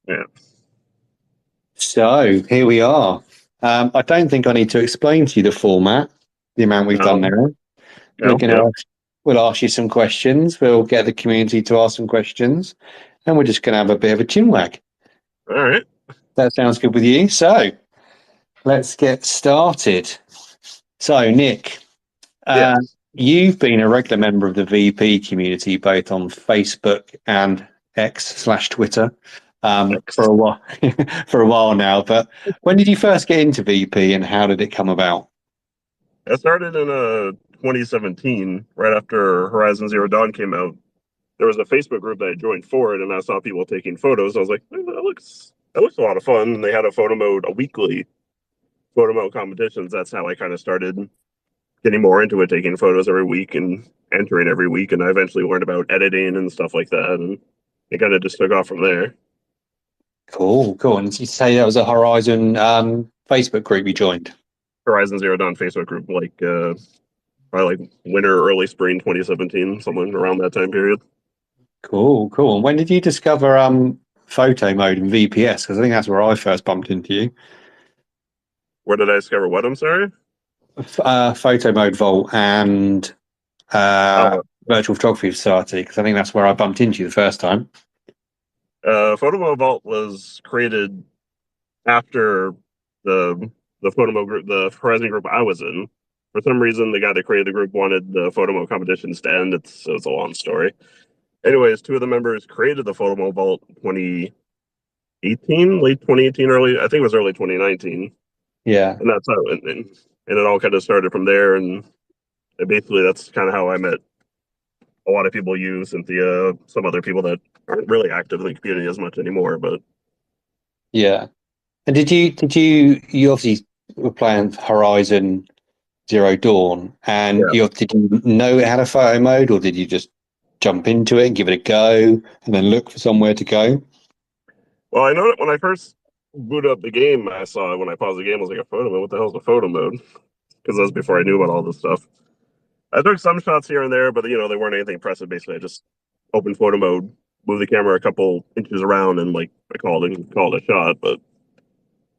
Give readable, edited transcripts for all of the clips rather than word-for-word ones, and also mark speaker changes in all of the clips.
Speaker 1: Yeah.
Speaker 2: So here we are. I don't think I need to explain to you the format, the amount we've done
Speaker 1: No.
Speaker 2: now. We're
Speaker 1: No.
Speaker 2: going
Speaker 1: Yep.
Speaker 2: to we'll ask you some questions. We'll get the community to ask some questions, and we're just going to have a bit of a chinwag.
Speaker 1: All right.
Speaker 2: That sounds good with you. So let's get started. So Nick,
Speaker 1: Yeah.
Speaker 2: uh, you've been a regular member of the VP community, both on Facebook and X/Twitter, for
Speaker 1: Next.
Speaker 2: a while, for a while now. But when did you first get into VP, and how did it come about?
Speaker 1: I started in 2017, right after Horizon Zero Dawn came out. There was a Facebook group that I joined for it, and I saw people taking photos. I was like, that looks a lot of fun. And they had a weekly photo mode competitions. That's how I kind of started getting more into it, taking photos every week and entering every week. And I eventually learned about editing and stuff like that, and it kind of just took off from there.
Speaker 2: Cool, cool. And you say that was a Horizon Facebook group you joined?
Speaker 1: Horizon Zero Dawn Facebook group, probably like winter, early spring 2017, something around that time period.
Speaker 2: Cool, cool. And when did you discover photo mode and VPS? Because I think that's where I first bumped into you.
Speaker 1: Where did I discover what? I'm sorry.
Speaker 2: Photo mode Vault and uh,
Speaker 1: Oh,
Speaker 2: Virtual Photography Society, because I think that's where I bumped into you the first time.
Speaker 1: Photomo Vault was created after the the Photomo group, the Horizon group I was in. For some reason, the guy that created the group wanted the Photomo competitions to end. It's a long story. Anyways, two of the members created the Photomo Vault 2018, late 2018, early, I think it was early 2019.
Speaker 2: Yeah.
Speaker 1: And that's how, and it all kind of started from there. And basically, that's kind of how I met a lot of people you, Cynthia, some other people that aren't really active in the community as much anymore. But
Speaker 2: Yeah. And did you obviously were playing Horizon Zero Dawn, and
Speaker 1: yeah.
Speaker 2: did you know it had a photo mode, or did you just jump into it and give it a go, and then look for somewhere to go?
Speaker 1: Well, I know that when I first booted up the game, I saw when I paused the game, I was like, a photo mode? What the hell is a photo mode? Because that was before I knew about all this stuff. I took some shots here and there, but they weren't anything impressive. Basically, I just opened photo mode, moved the camera a couple inches around, and like I called it a shot. But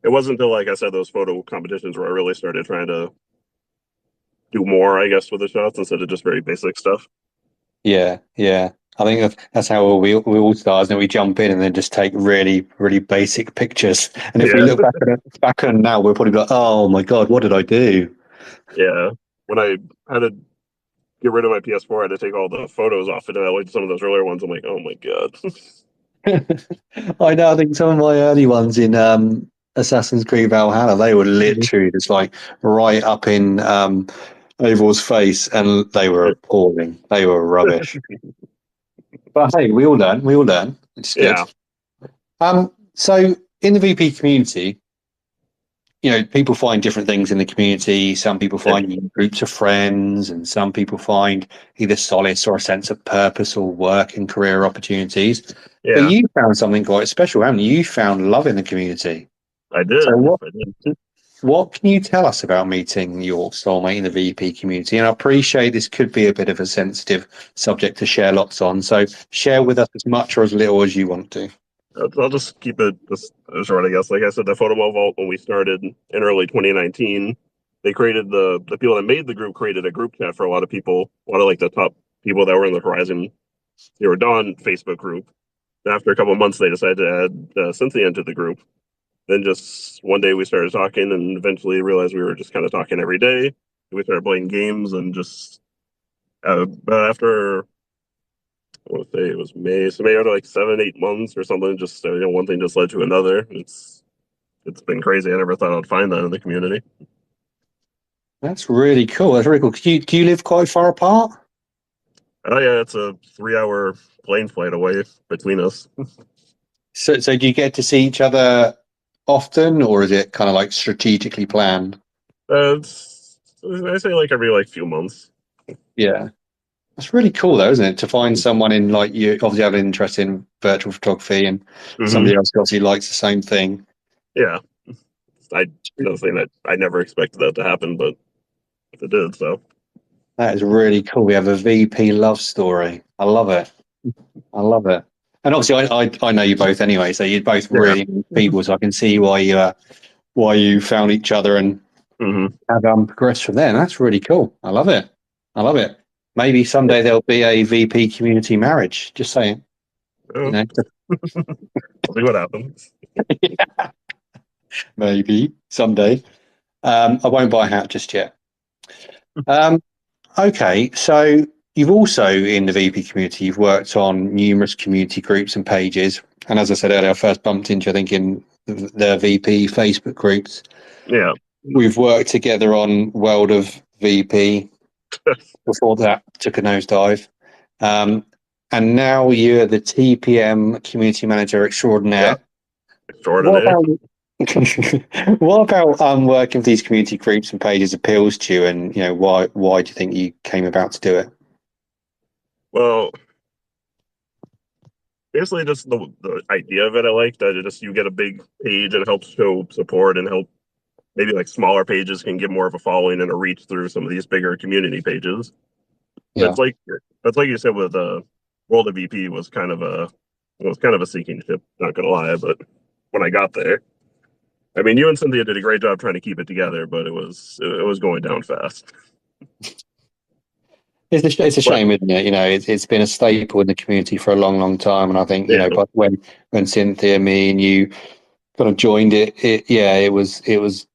Speaker 1: it wasn't until, like I said, those photo competitions where I really started trying to do more, I guess, with the shots instead of just very basic stuff.
Speaker 2: Yeah, yeah. I think that's how we all start, and we jump in and then just take really, really basic pictures. And if we
Speaker 1: Yeah,
Speaker 2: look back on now, we're probably like, oh my God, what did I do?
Speaker 1: yeah. When I had to get rid of my PS4, I had to take all the photos off it, and I looked at some of those earlier ones. I'm like, oh my god.
Speaker 2: I know. I think some of my early ones in Assassin's Creed Valhalla, they were literally just like right up in Eivor face, and they were appalling. They were rubbish. But hey, we all learn. We all learn. It's good.
Speaker 1: Yeah,
Speaker 2: So in the VP community, people find different things in the community. Some people
Speaker 1: yeah,
Speaker 2: find new groups of friends, and some people find either solace or a sense of purpose or work and career opportunities. But
Speaker 1: yeah.
Speaker 2: you found something quite special, haven't you? You found love in the community.
Speaker 1: I
Speaker 2: So
Speaker 1: did.
Speaker 2: what
Speaker 1: I did.
Speaker 2: what can you tell us about meeting your soulmate in the VP community? And I appreciate this could be a bit of a sensitive subject to share lots on. So share with us as much or as little as you want to.
Speaker 1: I'll just keep it just short, I guess. Like I said, the Photo Vault when we started in early 2019, they created the people that made the group created a group chat for a lot of people, a lot of like the top people that were in the Horizon Zero Dawn Facebook group. And after a couple of months, they decided to add Cynthia into the group. Then just one day we started talking, and eventually realized we were just kind of talking every day. We started playing games, and just after I want to say it was May, so maybe after like 7, 8 months or something, just one thing just led to another. It's been crazy. I never thought I'd find that in the community.
Speaker 2: That's really cool. That's really cool. Do you live quite far apart?
Speaker 1: Oh yeah, it's a 3 hour plane flight away between us.
Speaker 2: So do you get to see each other often, or is it kind of like strategically planned?
Speaker 1: It's I say like every like few months.
Speaker 2: Yeah. That's really cool though, isn't it? To find someone in like you obviously have an interest in virtual photography and
Speaker 1: Hmm.
Speaker 2: somebody else who obviously likes the same thing.
Speaker 1: Yeah, I another thing that I never expected that to happen, but it did. So
Speaker 2: That is really cool. We have a VP love story. I love it. I love it. And obviously, I know you both anyway, so you're both
Speaker 1: Yeah.
Speaker 2: really nice people. So I can see why you found each other and
Speaker 1: Hmm.
Speaker 2: have progressed from there. And that's really cool. I love it. I love it. Maybe someday there'll be a VP community marriage. Just saying, you
Speaker 1: Oh,
Speaker 2: know,
Speaker 1: we'll see what happens.
Speaker 2: maybe someday. I won't buy a hat just yet. Um, okay, so you've also in the VP community, you've worked on numerous community groups and pages. And as I said earlier, I first bumped into, I think, in the VP Facebook groups.
Speaker 1: Yeah.
Speaker 2: We've worked together on World of VP. Before that, took a nosedive. And now you're the TPM community manager
Speaker 1: Yeah.
Speaker 2: extraordinaire. What
Speaker 1: Extraordinary.
Speaker 2: about what about working with these community groups and pages appeals to you, and why do you think you came about to do it?
Speaker 1: Well, basically just the idea of it. I like that it just you get a big page and it helps show support and help maybe like smaller pages can get more of a following and a reach through some of these bigger community pages.
Speaker 2: Yeah,
Speaker 1: That's like that's like you said with World of VP was kind of a sinking ship, not gonna lie, but when I got there. I mean, you and Cynthia did a great job trying to keep it together, but it was going down fast.
Speaker 2: it's a
Speaker 1: But
Speaker 2: shame, isn't it? It's been a staple in the community for a long, long time, and I think
Speaker 1: yeah,
Speaker 2: but when Cynthia, me, and you kind of joined it was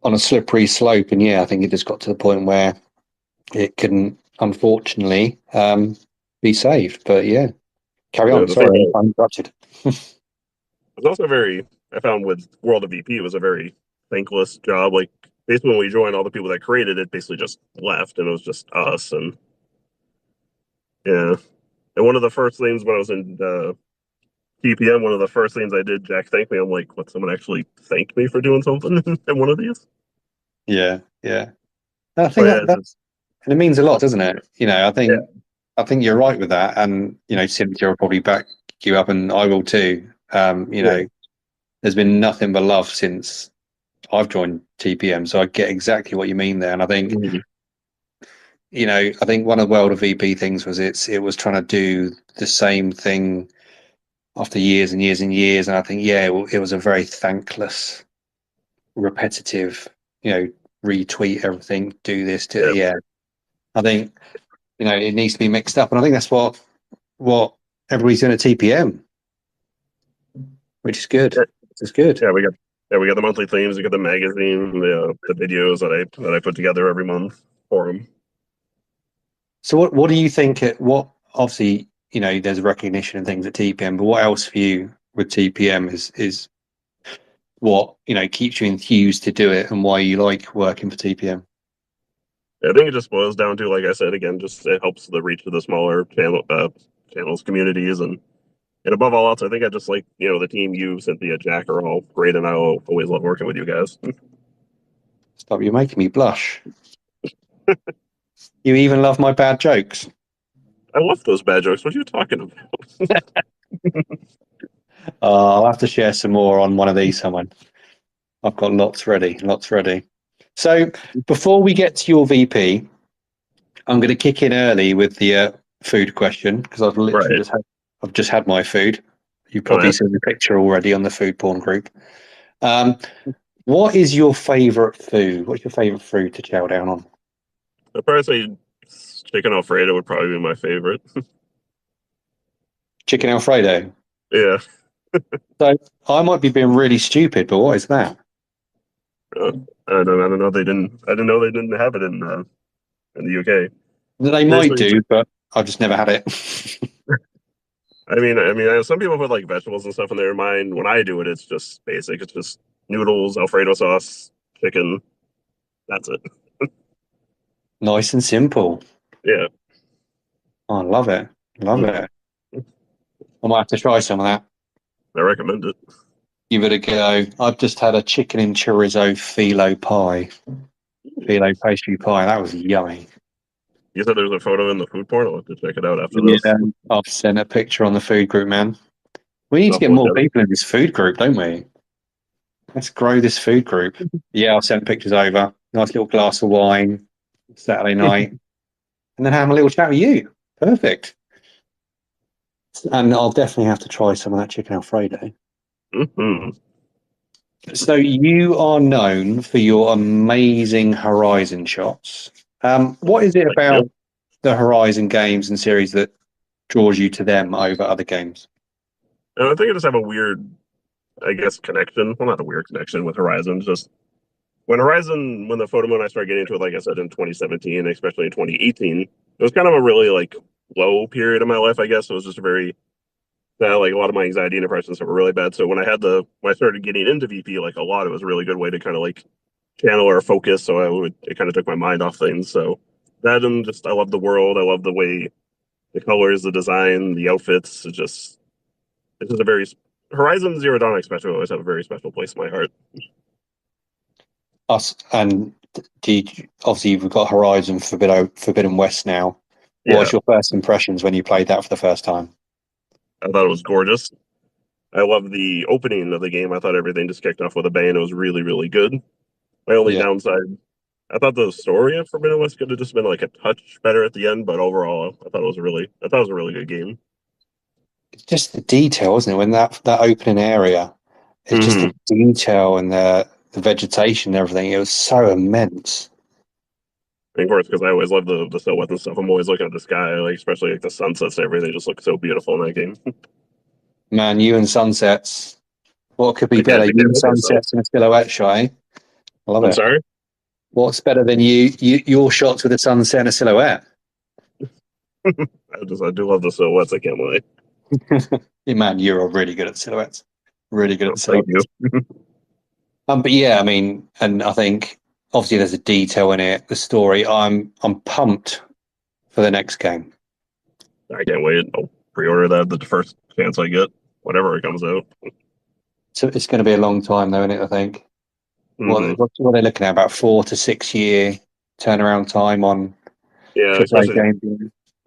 Speaker 2: on a slippery slope, and I think it just got to the point where it couldn't, unfortunately, be saved. But carry on.
Speaker 1: the thing
Speaker 2: Sorry,
Speaker 1: about
Speaker 2: I'm interrupted.
Speaker 1: it was also very I found with World of VP it was a very thankless job. Like basically when we joined, all the people that created it basically just left, and it was just us. And yeah, and one of the first things when I was in TPM, one of the first things I did, Jack thanked me. I'm like, what? Someone actually thanked me for doing something in one of these?
Speaker 2: Yeah, yeah. And I
Speaker 1: But
Speaker 2: think
Speaker 1: yeah, it's
Speaker 2: that's and it means a lot, doesn't it?
Speaker 1: yeah,
Speaker 2: I think you're right with that, and Cynthia will probably back you up, and I will too.
Speaker 1: yeah,
Speaker 2: There's been nothing but love since I've joined TPM, so I get exactly what you mean there. And I think
Speaker 1: mhm,
Speaker 2: I think one of the World of VP things was it was trying to do the same thing after years and years and years, and I think it was a very thankless, repetitive, retweet everything, do this,
Speaker 1: yeah,
Speaker 2: I think it needs to be mixed up, and I think that's what everybody's doing at TPM, which is good.
Speaker 1: yeah.
Speaker 2: Which is good.
Speaker 1: Yeah, we got the monthly themes, we got the magazine, the videos that I put together every month for them.
Speaker 2: So what do you think? What obviously there's recognition and things at TPM, but what else for you with TPM is what keeps you enthused to do it, and why you like working for TPM?
Speaker 1: I think it just boils down to, like I said again, just it helps the reach of the smaller channels, communities, and above all else, I think I just like the team. You, Cynthia, Jack are all great, and I will always love working with you guys.
Speaker 2: Stop! You're making me blush. You even love my bad jokes.
Speaker 1: I love those bad jokes. What are you talking about?
Speaker 2: I'll have to share some more on one of these, someone. I've got lots ready, lots ready. So before we get to your VP, I'm going to kick in early with the food question because I've literally
Speaker 1: Right.
Speaker 2: I've just had my food. You've
Speaker 1: Oh,
Speaker 2: probably
Speaker 1: yeah.
Speaker 2: seen the picture already on the food porn group. Um, what is your favourite food? What's your favourite food to chow down on?
Speaker 1: I'd probably say chicken Alfredo would probably be my favorite.
Speaker 2: Chicken Alfredo.
Speaker 1: Yeah.
Speaker 2: So I might be being really stupid, but what is that?
Speaker 1: Uh, I don't know. I didn't know they didn't have it in the UK.
Speaker 2: They might
Speaker 1: Basically,
Speaker 2: do, but I've just never had it.
Speaker 1: I know some people put like vegetables and stuff in there. Mine, when I do it, it's just basic. It's just noodles, Alfredo sauce, chicken. That's it.
Speaker 2: Nice and simple.
Speaker 1: Yeah.
Speaker 2: Oh, I love it. Love
Speaker 1: Mhm.
Speaker 2: it. I might have to try some of that.
Speaker 1: I recommend it.
Speaker 2: Give it a go. I've just had a chicken and chorizo phyllo pie, phyllo pastry pie. That was yummy.
Speaker 1: You said there's a photo in the food porn. I'll have to check it out after
Speaker 2: Yeah,
Speaker 1: this.
Speaker 2: I've sent a picture on the food group, man. We need to
Speaker 1: I'll
Speaker 2: get
Speaker 1: look
Speaker 2: more
Speaker 1: at it.
Speaker 2: people in this food group, don't we? Let's grow this food group. Yeah, I'll send pictures over. Nice little glass of wine, Saturday night, and then have a little chat with you. Perfect. And I'll definitely have to try some of that chicken Alfredo.
Speaker 1: Hmm.
Speaker 2: So you are known for your amazing Horizon shots. What is it
Speaker 1: Thank you.
Speaker 2: about the Horizon games and series that draws you to them over other games?
Speaker 1: And I think I just have a weird, I guess, connection. Well, not a weird connection with Horizon. Just when the photo mode I started getting into it, like I said, in 2017, especially in 2018, it was kind of a really like low period of my life. I guess it was just a very like a lot of my anxiety and depression stuff were really bad. So when I started getting into VP, like a lot, it was a really good way to kind of like channel or focus. So it kind of took my mind off things. So that and just I love the world. I love the way the colors, the design, the outfits. It's just a very Horizon Zero Dawn especially always have a very special place in my heart.
Speaker 2: Us and obviously you've got Horizon Forbidden West now. What
Speaker 1: Yeah,
Speaker 2: was your first impressions when you played that for the first time?
Speaker 1: I thought it was gorgeous. I love the opening of the game. I thought everything just kicked off with a bang. It was really, really good. My only
Speaker 2: Yeah,
Speaker 1: downside, I thought the story of Forbidden West could have just been like a touch better at the end, but overall, I thought it was a really good game.
Speaker 2: it's just the detail, isn't it? When that opening area, it's just
Speaker 1: Hmm.
Speaker 2: the detail and the vegetation and everything. It was so immense.
Speaker 1: And of course, because I always love the silhouettes and stuff. I'm always looking at the sky, like especially like the sunsets and everything. Just look so beautiful in that game.
Speaker 2: Man, you and sunsets. What could be better?
Speaker 1: I
Speaker 2: You
Speaker 1: can't
Speaker 2: and
Speaker 1: help myself.
Speaker 2: sunsets and a silhouette shot, eh? I love
Speaker 1: I'm
Speaker 2: it.
Speaker 1: sorry.
Speaker 2: What's better than your shots with a sunset and a silhouette?
Speaker 1: I do love the silhouettes. I can't lie.
Speaker 2: Yeah, man, you're really good at silhouettes. Really good at
Speaker 1: Oh,
Speaker 2: the
Speaker 1: thank you.
Speaker 2: silhouettes. But yeah, I mean, and I think obviously there's a detail in it, the story. I'm pumped for the next game.
Speaker 1: I can't wait. I'll pre-order that the first chance I get, whenever it comes out.
Speaker 2: So it's going to be a long time, though, isn't it? I think.
Speaker 1: Hmm.
Speaker 2: What are they looking at? About 4 to 6 year turnaround time on
Speaker 1: Yeah,
Speaker 2: AAA
Speaker 1: especially
Speaker 2: games.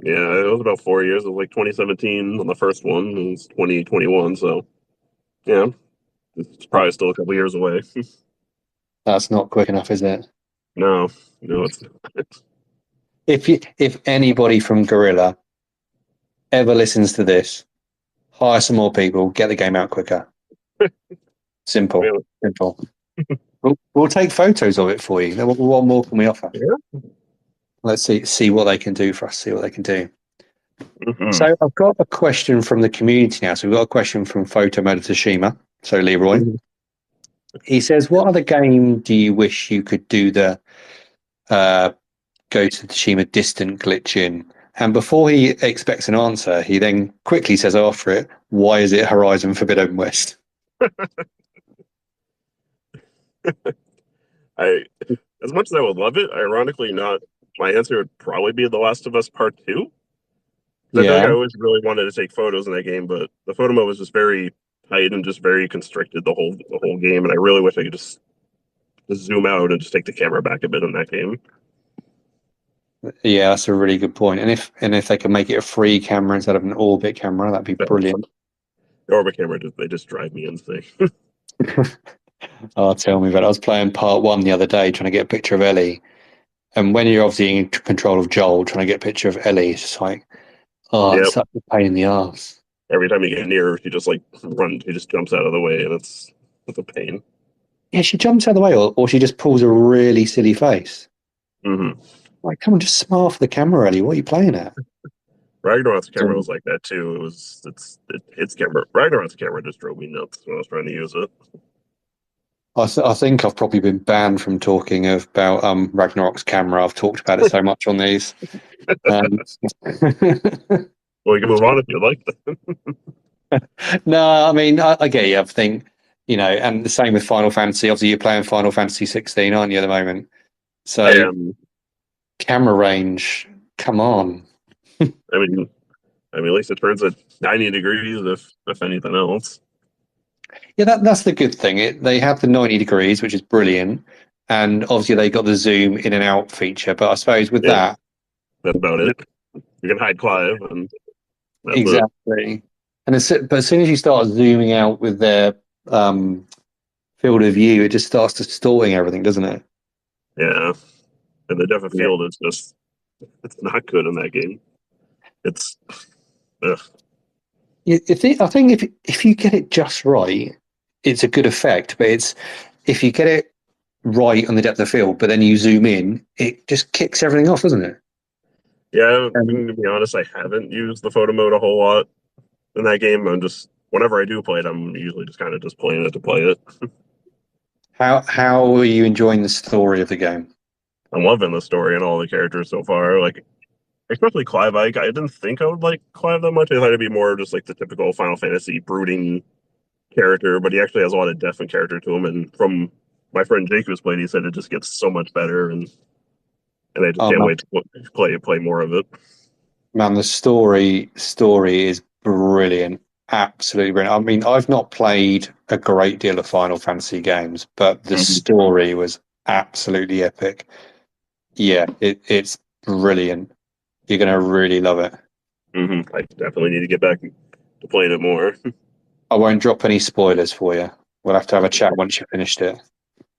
Speaker 1: yeah, it was about 4 years. It was like 2017 on the first one. It was 2021. So yeah, it's probably still a couple years away.
Speaker 2: That's not quick enough, is it?
Speaker 1: No, no, it's
Speaker 2: If anybody from Gorilla ever listens to this, hire some more people, get the game out quicker. Simple,
Speaker 1: really,
Speaker 2: simple. We'll take photos of it for you. What more can we offer?
Speaker 1: yeah.
Speaker 2: Let's see what they can do for us. See what they can do.
Speaker 1: Hmm.
Speaker 2: So I've got a question from the community now. So we've got a question from Photomoda Tashima. So Leroy, he says, "What other game do you wish you could do the uh, go to Tashima distant glitch in?" And before he expects an answer, he then quickly says after it, "Why is it Horizon Forbidden West?"
Speaker 1: I as much as I would love it, ironically not. My answer would probably be The Last of Us Part Two. Because I feel like
Speaker 2: Yeah,
Speaker 1: I always really wanted to take photos in that game, but the photo mode was just very tight and just very constricted the whole game. And I really wish I could just zoom out and just take the camera back a bit in that game.
Speaker 2: yeah, that's a really good point. And if they can make it a free camera instead of an orbit camera, that'd be brilliant.
Speaker 1: The orbit camera they just drive me insane.
Speaker 2: Oh, tell me about it. I was playing part one the other day, trying to get a picture of Ellie. And when you're obviously in control of Joel, trying to get a picture of Ellie, it's just like, oh, it's
Speaker 1: Yep.
Speaker 2: such a pain in the ass.
Speaker 1: Every time you get near, she just like runs. She just jumps out of the way, and it's a pain.
Speaker 2: Yeah, she jumps out of the way, or she just pulls a really silly face.
Speaker 1: Hmm.
Speaker 2: Like, come on, just smile for the camera, Ellie. What are you playing at?
Speaker 1: Ragnarok's camera
Speaker 2: So,
Speaker 1: was like that too. Its camera. Ragnarok's camera just drove me nuts when I was trying to use it.
Speaker 2: I think I've probably been banned from talking about Ragnarok's camera. I've talked about it so much on these. Um,
Speaker 1: Well, you can move on if you like.
Speaker 2: no, I mean, I get you. I think, and the same with Final Fantasy. Obviously, you're playing Final Fantasy 16, aren't you, at the moment?
Speaker 1: I
Speaker 2: So,
Speaker 1: am.
Speaker 2: camera range, come on.
Speaker 1: I mean, at least it turns at 90 degrees, if anything else.
Speaker 2: Yeah, that's the good thing. They have the 90 degrees, which is brilliant. And obviously, they got the zoom in and out feature. But I suppose with
Speaker 1: Yeah,
Speaker 2: that,
Speaker 1: that's about it. You can hide Clive, and that's it.
Speaker 2: exactly. But as soon as you start zooming out with their um, field of view, it just starts distorting everything, doesn't it?
Speaker 1: Yeah, and the depth of
Speaker 2: Yeah.
Speaker 1: field is just it's not good in that game. It's ugh.
Speaker 2: I think if you get it just right, it's a good effect. But it's if you get it right on the depth of field, but then you zoom in, it just kicks everything off, doesn't it?
Speaker 1: Yeah,
Speaker 2: Um,
Speaker 1: to be honest, I haven't used the photo mode a whole lot in that game. I'm just whenever I do play it, I'm usually just kind of just playing it to play it.
Speaker 2: how are you enjoying the story of the game?
Speaker 1: I'm loving the story and all the characters so far. Like especially Clive. I didn't think I would like Clive that much. I thought it'd be more just like the typical Final Fantasy brooding character, but he actually has a lot of depth and character to him. And from my friend Jake who's played, he said it just gets so much better, and I just
Speaker 2: Oh
Speaker 1: can't
Speaker 2: man,
Speaker 1: wait to play more of it.
Speaker 2: man, the story is brilliant, absolutely brilliant. I mean, I've not played a great deal of Final Fantasy games, but the
Speaker 1: Mm-hmm.
Speaker 2: story was absolutely epic. Yeah, it's brilliant. You're gonna really love it.
Speaker 1: Mm-hmm. I definitely need to get back to playing it more.
Speaker 2: I won't drop any spoilers for you. We'll have to have a chat once you've finished it.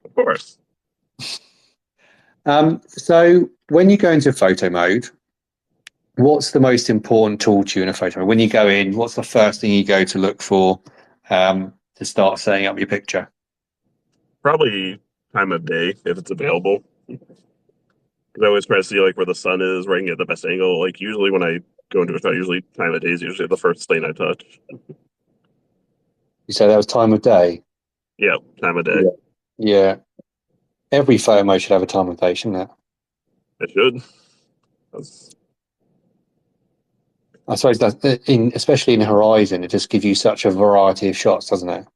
Speaker 1: Of course.
Speaker 2: So when you go into photo mode, what's the most important tool to you in a photo mode? When you go in, what's the first thing you go to look for to start setting up your picture?
Speaker 1: Probably time of day if it's available. 'Cause I always try to see like where the sun is, where I can get the best angle. Like usually when I go into a shot, usually time of day is usually the first thing I touch.
Speaker 2: You say that was time of day.
Speaker 1: Yeah, time of day.
Speaker 2: Yeah. Yeah. Every photo mode should have a time of day, shouldn't it?
Speaker 1: It should. That's,
Speaker 2: I suppose that especially in Horizon, it just gives you such a variety of shots, doesn't it?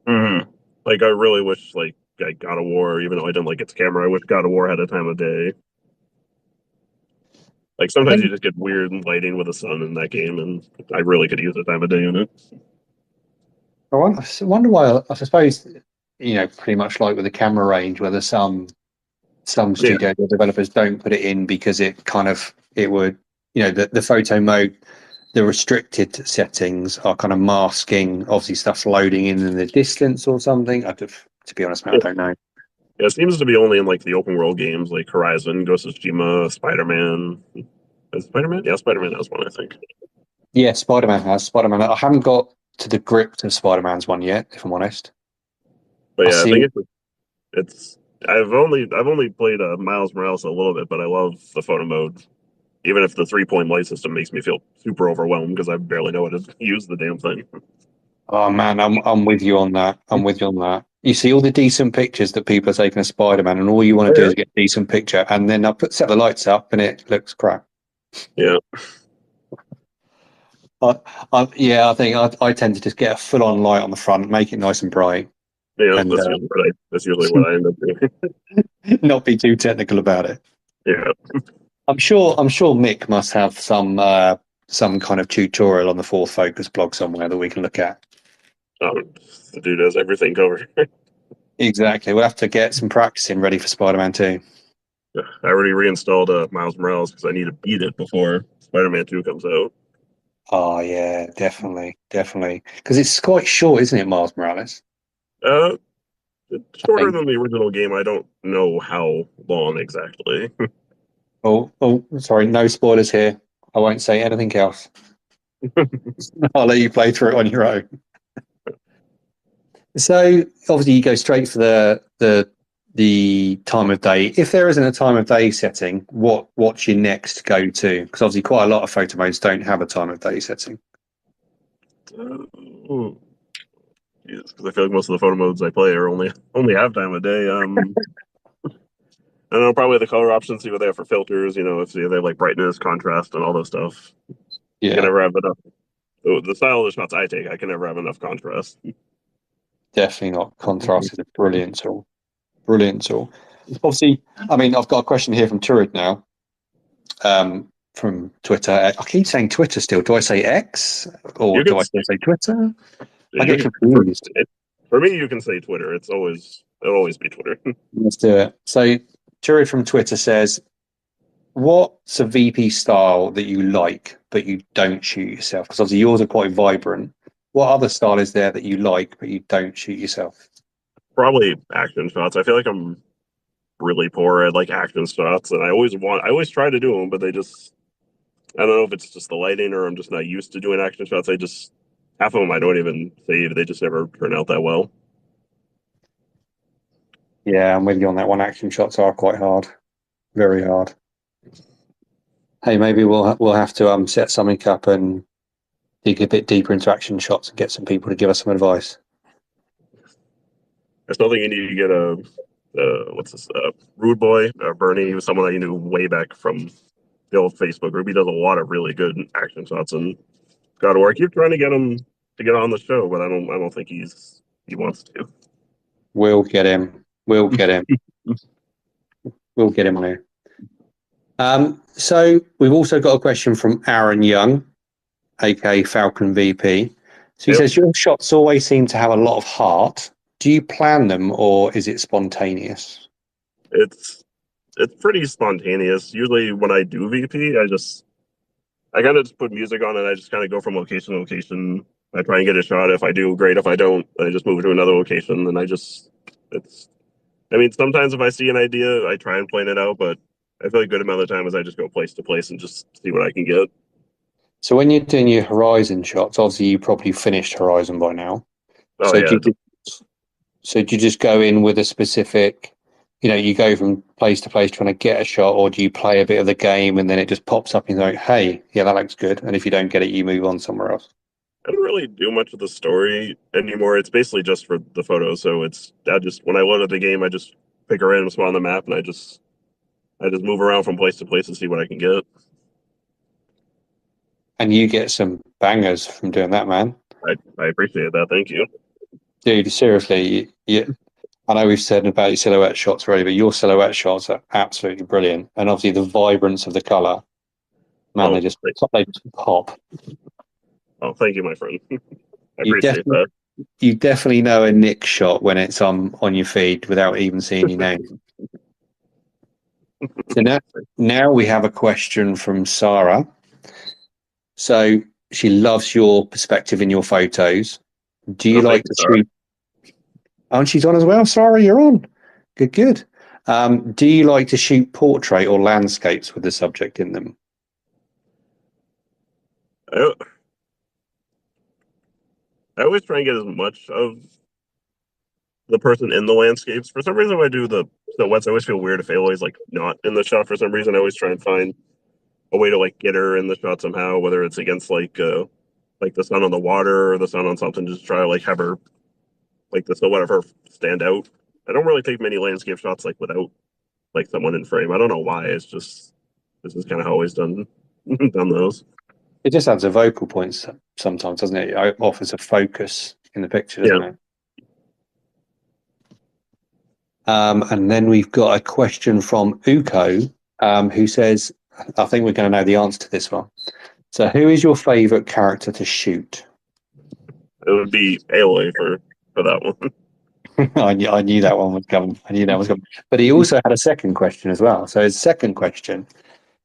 Speaker 1: Mhm. Like I really wish like God of War, even though I didn't like its camera, I wish God of War had a time of day. Like
Speaker 2: I
Speaker 1: sometimes you
Speaker 2: think
Speaker 1: just get weird lighting with the sun in that game, and I really could use a time of day in it.
Speaker 2: I wonder why. I suppose pretty much like with the camera range, whether some
Speaker 1: Yeah,
Speaker 2: studio developers don't put it in because it would the photo mode, the restricted settings are kind of masking obviously stuff's loading in the distance or something. To be honest, man, I
Speaker 1: yeah.
Speaker 2: don't know.
Speaker 1: Yeah, it seems to be only in like the open world games like Horizon, Ghost of Tsushima, Spider Man. Spider Man? Yeah, Spider Man has one, I think.
Speaker 2: Yeah, Spider-Man has Spider-Man. I haven't got to the grip of Spider-Man's one yet, if I'm honest.
Speaker 1: But
Speaker 2: I
Speaker 1: yeah, I
Speaker 2: see.
Speaker 1: think it's I've only played Miles Morales a little bit, but I love the photo mode. Even if the 3 point light system makes me feel super overwhelmed because I barely know how to use the damn thing.
Speaker 2: Oh man, I'm with you on that. I'm with you on that. You see all the decent pictures that people are taking of Spider-Man, and all you want
Speaker 1: Oh
Speaker 2: to do
Speaker 1: yeah,
Speaker 2: is get a decent picture, and then set the lights up, and it looks crap.
Speaker 1: yeah,
Speaker 2: I, yeah, I think I tend to just get a full-on light on the front, make it nice and bright,
Speaker 1: yeah.
Speaker 2: and
Speaker 1: That's usually what I end up doing.
Speaker 2: not be too technical about it.
Speaker 1: Yeah,
Speaker 2: I'm sure Mick must have some kind of tutorial on the Fourth Focus blog somewhere that we can look at.
Speaker 1: the dude has everything covered.
Speaker 2: Exactly. We'll have to get some practicing ready for Spider-Man 2.
Speaker 1: I already reinstalled Miles Morales because I need to beat it before Spider Man 2 comes out.
Speaker 2: Oh yeah, definitely, definitely. Because it's quite short, isn't it, Miles Morales?
Speaker 1: Uh, it's
Speaker 2: I
Speaker 1: shorter
Speaker 2: think.
Speaker 1: than the original game. I don't know how long exactly.
Speaker 2: Oh, sorry, no spoilers here. I won't say anything else. I'll let you play through it on your own. So obviously you go straight for the time of day. If there isn't a time of day setting, what's your next go to? Because obviously quite a lot of photo modes don't have a time of day setting.
Speaker 1: Oh, Jesus, because I feel like most of the photo modes I play are only have time of day. I don't know, probably the color options, see what they have for filters. If they have like brightness, contrast, and all those stuff. You can
Speaker 2: Yeah,
Speaker 1: never have enough. The style of the shots I take, I can never have enough contrast.
Speaker 2: definitely not. Contrast is a brilliant tool. Brilliant tool. Obviously, I mean, I've got a question here from Turid now, from Twitter. I keep saying Twitter still. Do I say X or
Speaker 1: You can
Speaker 2: do I still say Twitter? I
Speaker 1: you
Speaker 2: get
Speaker 1: can for,
Speaker 2: confused.
Speaker 1: for me, you can say Twitter. It'll always be Twitter.
Speaker 2: Let's do it. So, Turid from Twitter says, what's a VP style that you like but you don't shoot yourself? Because obviously yours are quite vibrant. What other style is there that you like but you don't shoot yourself?
Speaker 1: Probably action shots. I feel like I'm really poor at like action shots, and I always try to do them, but they just I don't know if it's just the lighting or I'm just not used to doing action shots. I just half of them I don't even save. They just never turn out that well.
Speaker 2: Yeah, I'm with you on that one. Action shots are quite hard, very hard. Hey, maybe we'll have to set something up and dig a bit deeper into action shots and get some people to give us some advice.
Speaker 1: I still think you need to get a what's this Rude Boy Bernie. He was someone that you knew way back from the old Facebook group. He does a lot of really good action shots and God of War. I keep trying to get him to get on the show, but I don't think he wants to.
Speaker 2: We'll get him. We'll get him. We'll get him on here. So we've also got a question from Aaron Young, aka Falcon VP. So he
Speaker 1: Yep.
Speaker 2: says, your shots always seem to have a lot of heart. Do you plan them or is it spontaneous?
Speaker 1: It's pretty spontaneous. Usually when I do VP, I kind of just put music on and I just kind of go from location to location. I try and get a shot. If I do, great. If I don't, I just move to another location. And it's. I mean, sometimes if I see an idea, I try and plan it out. But I feel like a good amount of the time is I just go place to place and just see what I can get.
Speaker 2: So when you're doing your Horizon shots, obviously you probably finished Horizon by now.
Speaker 1: Oh
Speaker 2: So
Speaker 1: yeah,
Speaker 2: do you just go in with a specific, you go from place to place trying to get a shot, or do you play a bit of the game and then it just pops up and you're like, hey, yeah, that looks good. And if you don't get it, you move on somewhere else.
Speaker 1: I don't really do much of the story anymore. It's basically just for the photos. So I just when I load up the game, I just pick a random spot on the map and I just move around from place to place and see what I can get.
Speaker 2: And you get some bangers from doing that, man.
Speaker 1: I appreciate that. Thank you.
Speaker 2: Dude, seriously, I know we've said about your silhouette shots already, but your silhouette shots are absolutely brilliant. And obviously the vibrance of the color, man,
Speaker 1: Oh,
Speaker 2: they just pop.
Speaker 1: thank you, my friend. I
Speaker 2: You
Speaker 1: appreciate
Speaker 2: definitely
Speaker 1: that.
Speaker 2: you definitely know a Nick shot when it's on your feed without even seeing your name. So now we have a question from Sarah. So she loves your perspective in your photos. Do you
Speaker 1: Oh, thank
Speaker 2: like
Speaker 1: you,
Speaker 2: to
Speaker 1: Sarah.
Speaker 2: shoot? Oh, and she's on as well. Sarah, you're on. Good, good. Do you like to shoot portrait or landscapes with the subject in them?
Speaker 1: I, I always try and get as much of the person in the landscapes. For some reason, when I do the silhouettes, I always feel weird if Aloy's like not in the shot. For some reason, I always try and find a way to like get her in the shot somehow, whether it's against like the sun on the water or the sun on something. Just try to like have her like the silhouette of her stand out. I don't really take many landscape shots like without like someone in frame. I don't know why. It's just this is kind of how I always done done those.
Speaker 2: It just adds a vocal point sometimes, doesn't it? It offers a focus in the picture,
Speaker 1: Yeah.
Speaker 2: doesn't it? And then we've got a question from Uko, who says, I think we're going to know the answer to this one. So, who is your favorite character to shoot?
Speaker 1: It would be Aloy for that one.
Speaker 2: I knew that one was coming. I knew that was coming. But he also had a second question as well. So, his second question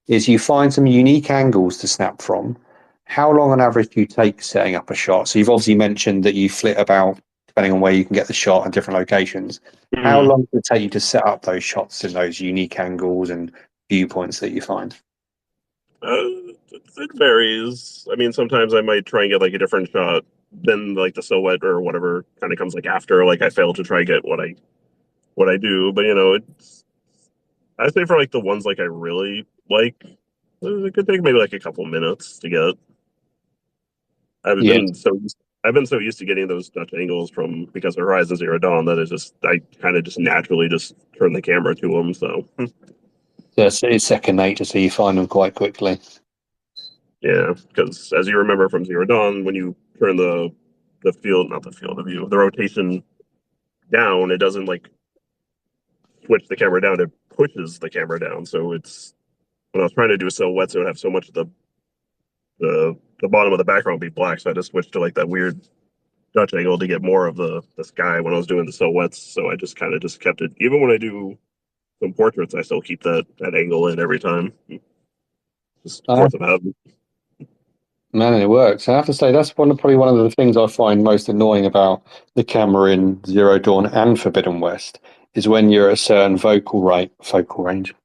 Speaker 2: is you find some unique angles to snap from. How long on average do you take setting up a shot? So, you've obviously mentioned that you flit about depending on where you can get the shot at different locations. How
Speaker 1: Mhm.
Speaker 2: long does it take you to set up those shots in those unique angles and viewpoints that you find?
Speaker 1: It varies. I mean, sometimes I might try and get like a different shot than like the silhouette or whatever kind of comes like after. Like I fail to try and get what I do, but it's I say for like the ones like I really like, it could take maybe like a couple minutes to get. I've
Speaker 2: Yeah,
Speaker 1: been so I've been so used to getting those Dutch angles from because of Horizon Zero Dawn that I kind of just naturally just turn the camera to them. So
Speaker 2: so it's second nature, so you find them quite quickly.
Speaker 1: yeah, because as you remember from Zero Dawn, when you turn the field, not the field of view, the rotation down, it doesn't like switch the camera down; it pushes the camera down. So it's when I was trying to do silhouettes, it would have so much of the bottom of the background be black, so I just switched to like that weird Dutch angle to get more of the sky when I was doing the silhouettes. So I just kind of just kept it. Even when I do some portraits, I still keep that angle in every time. Just
Speaker 2: Uh,
Speaker 1: force of habit.
Speaker 2: Man, it works. I have to say that's probably one of the things I find most annoying about the camera in Zero Dawn and Forbidden West is when you're at a certain focal range.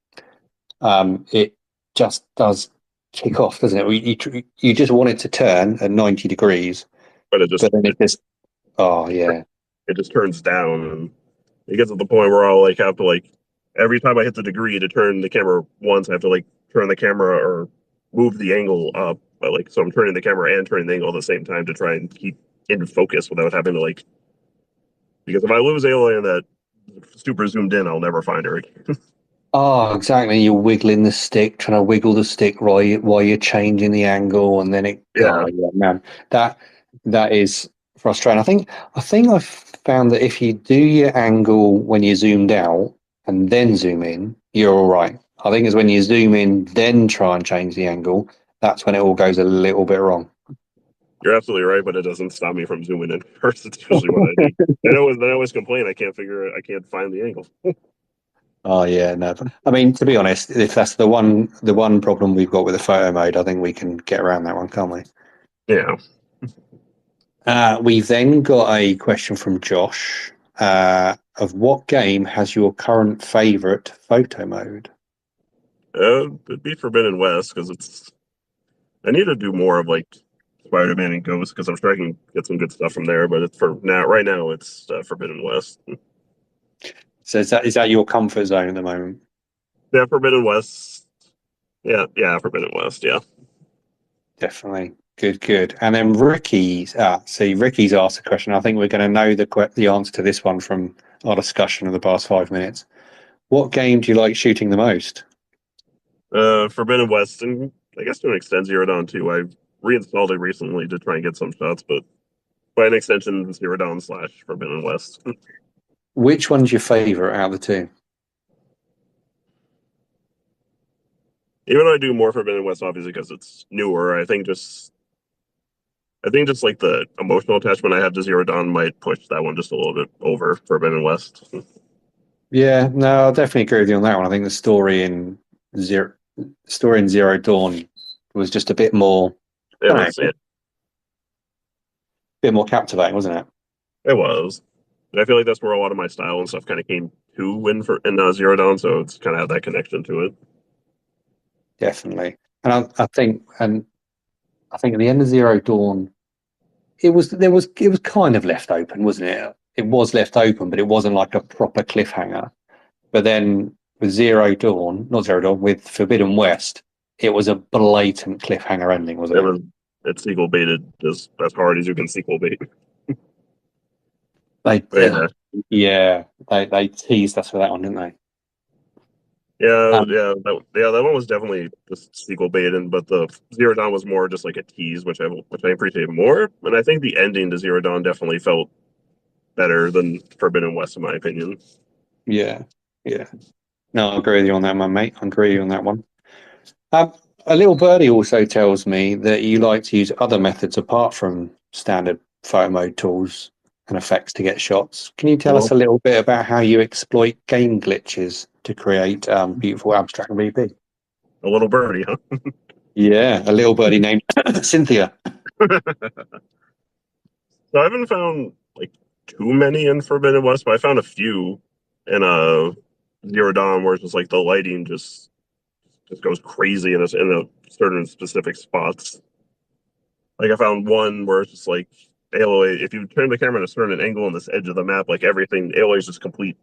Speaker 2: It just does kick off, doesn't it? You just want it to turn at 90 degrees,
Speaker 1: but
Speaker 2: but then it just, oh yeah.
Speaker 1: it just turns down, and it gets to the point where I'll like have to like every time I hit the degree to turn the camera once, I have to like turn the camera or move the angle up. But like so I'm turning the camera and turning the angle at the same time to try and keep in focus without having to like because if I lose Aloy in that super zoomed in, I'll never find her again.
Speaker 2: Oh, exactly. You're wiggling the stick, trying to wiggle the stick while you're changing the angle, and then it.
Speaker 1: Yeah,
Speaker 2: Oh, yeah, man, that that is frustrating. I think I've found that if you do your angle when you zoomed out and then zoom in, you're all right. I think it's when you zoom in, then try and change the angle. That's when it all goes a little bit wrong.
Speaker 1: you're absolutely right, but it doesn't stop me from zooming in first. It's usually what I do. Then I always complain I can't find the angle.
Speaker 2: Oh yeah, no. I mean, to be honest, if that's the one problem we've got with the photo mode, I think we can get around that one, can't we?
Speaker 1: Yeah.
Speaker 2: We've then got a question from Josh of what game has your current favorite photo mode?
Speaker 1: It'd be Forbidden West because it's. I need to do more of like Spider-Man and Ghost because I'm sure I can get some good stuff from there. But it's for now. Right now, it's Forbidden West.
Speaker 2: So is that your comfort zone at the moment?
Speaker 1: Yeah, Forbidden West. Yeah, yeah, Forbidden West. Yeah.
Speaker 2: Definitely. Good, good. And then Ricky's asked a question. I think we're going to know the answer to this one from our discussion of the past 5 minutes. What game do you like shooting the most?
Speaker 1: Forbidden West, and I guess to an extent Zero Dawn too. I reinstalled it recently to try and get some shots, but by an extension, Zero Dawn slash Forbidden West.
Speaker 2: Which one's your favorite out of the two?
Speaker 1: Even though I do more Forbidden West, obviously because it's newer, I think just like the emotional attachment I have to Zero Dawn might push that one just a little bit over Forbidden West.
Speaker 2: Yeah, no, I'll definitely agree with you on that one. I think Zero Zero Dawn was just a bit more,
Speaker 1: It
Speaker 2: I don't know,
Speaker 1: was
Speaker 2: a
Speaker 1: it.
Speaker 2: bit more captivating, wasn't it?
Speaker 1: It was. And I feel like that's where a lot of my style and stuff kind of came to in Zero Dawn, so it's kind of had that connection to it.
Speaker 2: Definitely. And I think at the end of Zero Dawn, it was kind of left open, wasn't it? It was left open, but it wasn't like a proper cliffhanger. But then with Zero Dawn, not Zero Dawn, with Forbidden West, it was a blatant cliffhanger ending, wasn't
Speaker 1: It
Speaker 2: it?
Speaker 1: was it sequel baited just as hard as you can sequel bait.
Speaker 2: They,
Speaker 1: But yeah,
Speaker 2: yeah, they teased us for that one, didn't they?
Speaker 1: yeah,
Speaker 2: Um,
Speaker 1: that one was definitely just sequel baited, but the Zero Dawn was more just like a tease, which I appreciate more. And I think the ending to Zero Dawn definitely felt better than Forbidden West, in my opinion.
Speaker 2: yeah, yeah. No, I agree with you on that one, mate. I agree with you on that one. Um, a little birdie also tells me that you like to use other methods apart from standard photo mode tools and effects to get shots. Can you tell us
Speaker 1: Well,
Speaker 2: a little bit about how you exploit game glitches to create beautiful abstract VP?
Speaker 1: a little birdie, huh?
Speaker 2: Yeah, a little birdie named Cynthia.
Speaker 1: So I haven't found like too many in Forbidden West, but I found a few in Zero Dawn where it's just like the lighting just goes crazy in a certain specific spots. Like I found one where it's just like Aloy, if you turn the camera at a certain angle on this edge of the map, like everything Aloy is just complete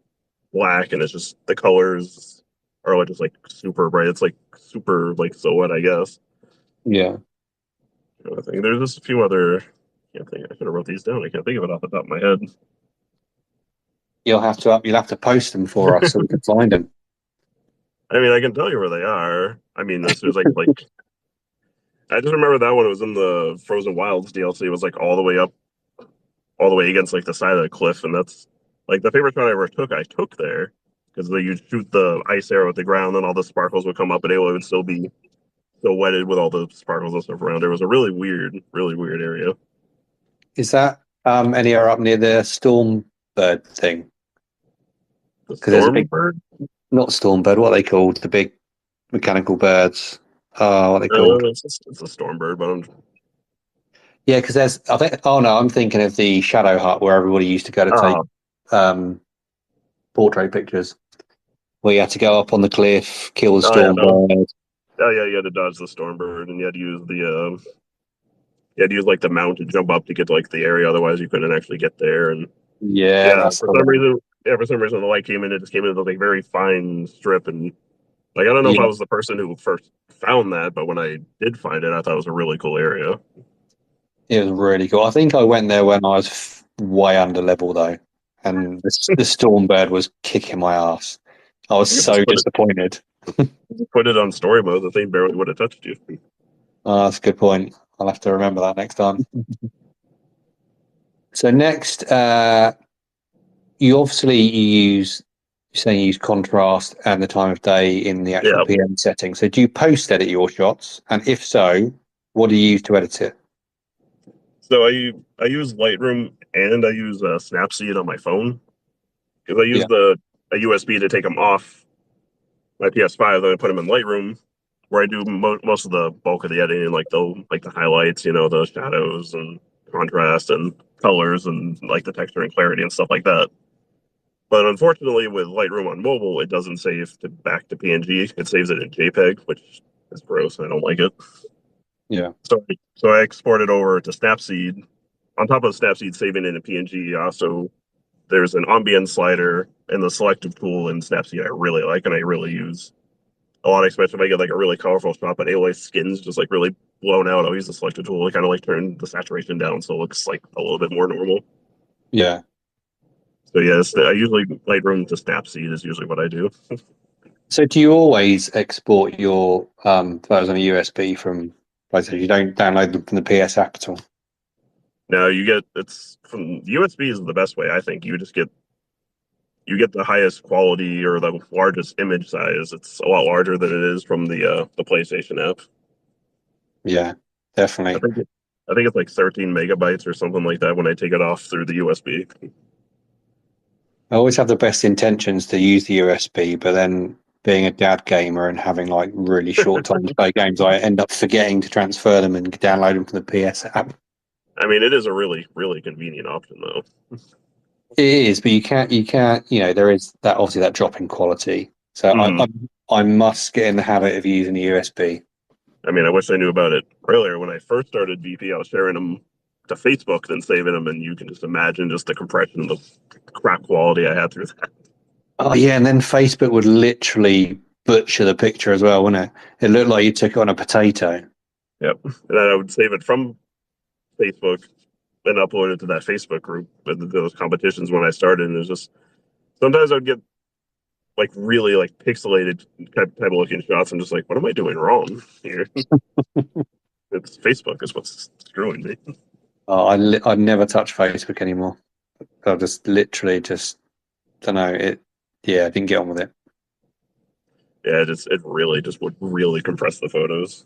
Speaker 1: black, and it's just the colors are like just like super bright. It's like super like silhouette, I guess.
Speaker 2: Yeah,
Speaker 1: I think there's just a few other. I can't think. I should have wrote these down. I can't think of it off the top of my head.
Speaker 2: you'll have to post them for us so we can find them.
Speaker 1: I mean, I can tell you where they are. I mean, as soon as like I just remember that one. It was in the Frozen Wilds DLC. It was like all the way up, all the way against like the side of the cliff, and that's like the favorite shot I ever took. I took there because you shoot the ice arrow at the ground, and all the sparkles would come up, and Aloy would still be so wetted with all the sparkles and stuff around. It was a really weird area.
Speaker 2: Is that anywhere up near the Stormbird thing?
Speaker 1: The
Speaker 2: Because there's a big,
Speaker 1: Stormbird.
Speaker 2: not Stormbird, what are they called? The big mechanical birds. Oh, what are they called?
Speaker 1: It's a Stormbird, but
Speaker 2: Yeah, because I think, oh no, I'm thinking of the Shadow Hut where everybody used to go to take
Speaker 1: oh
Speaker 2: um, portrait pictures, where you had to go up on the cliff, kill the
Speaker 1: oh yeah,
Speaker 2: Stormbird.
Speaker 1: oh yeah, you had to dodge the Stormbird, and you had to use you had to use like the mount to jump up to get to like the area, otherwise you couldn't actually get there. And
Speaker 2: Yeah,
Speaker 1: yeah,
Speaker 2: that's the one.
Speaker 1: for some reason the light came in, it just came in with like very fine strip, and like I don't know if I
Speaker 2: Yeah,
Speaker 1: was the person who first found that, but when I did find it, I thought it was a really cool area.
Speaker 2: it was really cool. I think I went there when I was way under level though, and the Stormbird was kicking my ass. I was
Speaker 1: You could just
Speaker 2: so disappointed.
Speaker 1: put it on story mode, the thing barely would have touched you.
Speaker 2: Oh, that's a good point. I'll have to remember that next time. So next, you obviously you're saying you use contrast and the time of day in the actual
Speaker 1: Yeah.
Speaker 2: PM setting. So do you post edit your shots? And if so, what do you use to edit it?
Speaker 1: So I use Lightroom and I use Snapseed on my phone because I use
Speaker 2: Yeah.
Speaker 1: the a USB to take them off my PS5, then I put them in Lightroom, where I do most of the bulk of the editing, like the highlights, the shadows and contrast and colors and like the texture and clarity and stuff like that. But unfortunately, with Lightroom on mobile, it doesn't save to back to PNG. It saves it in JPEG, which is gross. I don't like it.
Speaker 2: Yeah.
Speaker 1: So I exported over to Snapseed. On top of Snapseed saving it in PNG, also there's an ambient slider and the selective tool in Snapseed I really like and I really use a lot, especially if I get like a really colorful shot, but Aloy's skin's just like really blown out. I'll use the selective tool to kind of like turn the saturation down so it looks like a little bit more normal.
Speaker 2: Yeah.
Speaker 1: So yes, I usually Lightroom to Snapseed is usually what I do.
Speaker 2: So do you always export your photos on a USB from PlayStation? You don't download them from the PS app at all?
Speaker 1: Now you get it's from USB is the best way I think. You get the highest quality or the largest image size. It's a lot larger than it is from the PlayStation app.
Speaker 2: Yeah,
Speaker 1: I
Speaker 2: definitely.
Speaker 1: think it, I think it's like 13 megabytes or something like that when I take it off through the USB.
Speaker 2: I always have the best intentions to use the USB, but then being a dad gamer and having like really short time to play games, I end up forgetting to transfer them and download them from the PS app.
Speaker 1: I mean, it is a really, really convenient option though.
Speaker 2: It is, but there is that obviously that drop in quality. So
Speaker 1: Mm.
Speaker 2: I must get in the habit of using the USB.
Speaker 1: I mean, I wish I knew about it earlier. When I first started VP, I was sharing them to Facebook, then saving them, and you can just imagine just the compression, the crap quality I had through that.
Speaker 2: Oh yeah, and then Facebook would literally butcher the picture as well, wouldn't it? It looked like you took it on a potato.
Speaker 1: Yep. And then I would save it from Facebook and upload it to that Facebook group with those competitions when I started. And it was just sometimes I'd get like really like pixelated type of looking shots. I'm just like, what am I doing wrong here? It's Facebook is what's screwing me.
Speaker 2: Oh, I'd never touch Facebook anymore. I just literally just don't know it. Yeah, I didn't get on with it.
Speaker 1: Yeah, it really just would really compress the photos.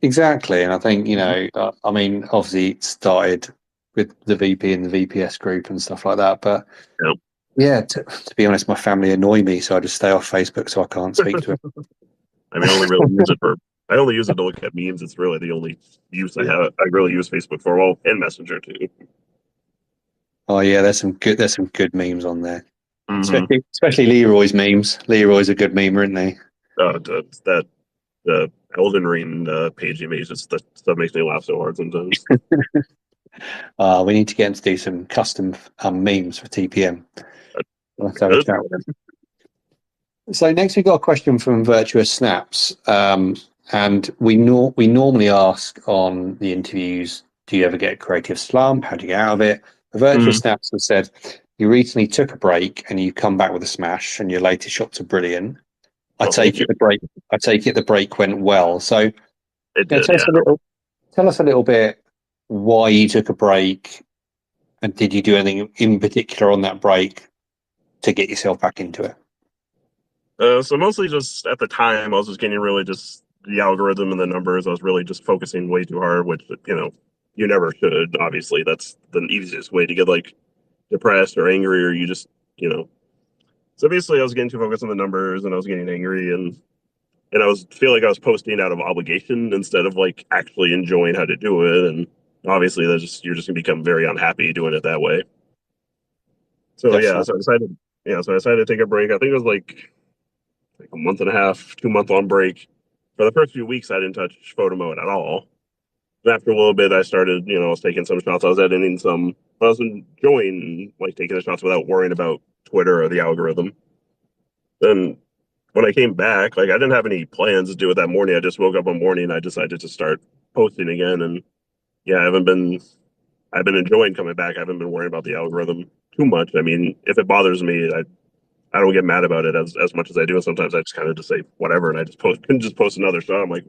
Speaker 2: Exactly, and I think I mean, obviously it started with the VP and the VPS group and stuff like that, but
Speaker 1: Yeah.
Speaker 2: yeah, to be honest, my family annoy me, so I just stay off Facebook so I can't speak to it.
Speaker 1: I mean, I only use it to look at memes. It's really the only use I have. I really use Facebook for, well, and Messenger too.
Speaker 2: Oh yeah, there's some good memes on there,
Speaker 1: Mm-hmm.
Speaker 2: especially Leroy's memes. Leroy's a good memer, isn't he?
Speaker 1: That the Elden Ring page image, just that stuff makes me laugh so hard sometimes.
Speaker 2: We need to get him to do some custom memes for TPM. We'll have to have a
Speaker 1: Good.
Speaker 2: chat with him. So next we've got a question from Virtuous Snaps, and we normally ask on the interviews, do you ever get a creative slump? How do you get out of it? Virtuous
Speaker 1: Mm-hmm.
Speaker 2: Snaps has said you recently took a break and you come back with a smash, and your latest shots are brilliant. I
Speaker 1: Well, thank
Speaker 2: take
Speaker 1: you.
Speaker 2: it the break. I take it the break went well. So
Speaker 1: It did,
Speaker 2: tell
Speaker 1: yeah.
Speaker 2: us a little. Tell us a little bit why you took a break, and did you do anything in particular on that break to get yourself back into it?
Speaker 1: So mostly just at the time, I was just getting really just the algorithm and the numbers. I was really just focusing way too hard, which you never should. Obviously, that's the easiest way to get like depressed or angry, or you just you know. So basically, I was getting too focused on the numbers, and I was getting angry, and I was feel like I was posting out of obligation instead of like actually enjoying how to do it. And obviously, that's just you're just gonna become very unhappy doing it that way. So yeah,
Speaker 2: Definitely.
Speaker 1: so I decided to take a break. I think it was like a month and a half, 2 month long break. For the first few weeks, I didn't touch photo mode at all. after a little bit, I started, I was taking some shots. I was editing some. I was enjoying like taking the shots without worrying about Twitter or the algorithm. Then when I came back, like I didn't have any plans to do it that morning. I just woke up one morning. I decided to start posting again, and yeah, I haven't been. I've been enjoying coming back. I haven't been worrying about the algorithm too much. I mean, if it bothers me, I don't get mad about it as much as I do. And sometimes I just kind of just say whatever, and I just post another shot. I'm like,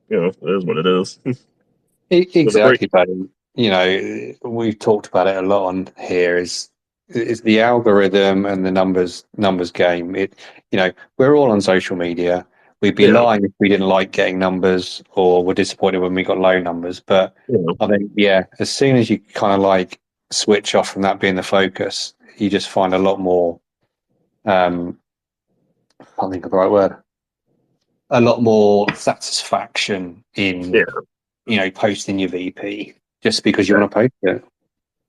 Speaker 1: it is what it is. So the break,
Speaker 2: Exactly, buddy. You know, we've talked about it a lot on here. Is the algorithm and the numbers game. We're all on social media. We'd be
Speaker 1: yeah,
Speaker 2: lying if we didn't like getting numbers, or were disappointed when we got low numbers. But
Speaker 1: you know,
Speaker 2: I think, yeah, as soon as you kind of like switch off from that being the focus, you just find a lot more. I can't think of the right word. A lot more satisfaction in
Speaker 1: yeah,
Speaker 2: posting your VP just because you
Speaker 1: yeah,
Speaker 2: want to post it.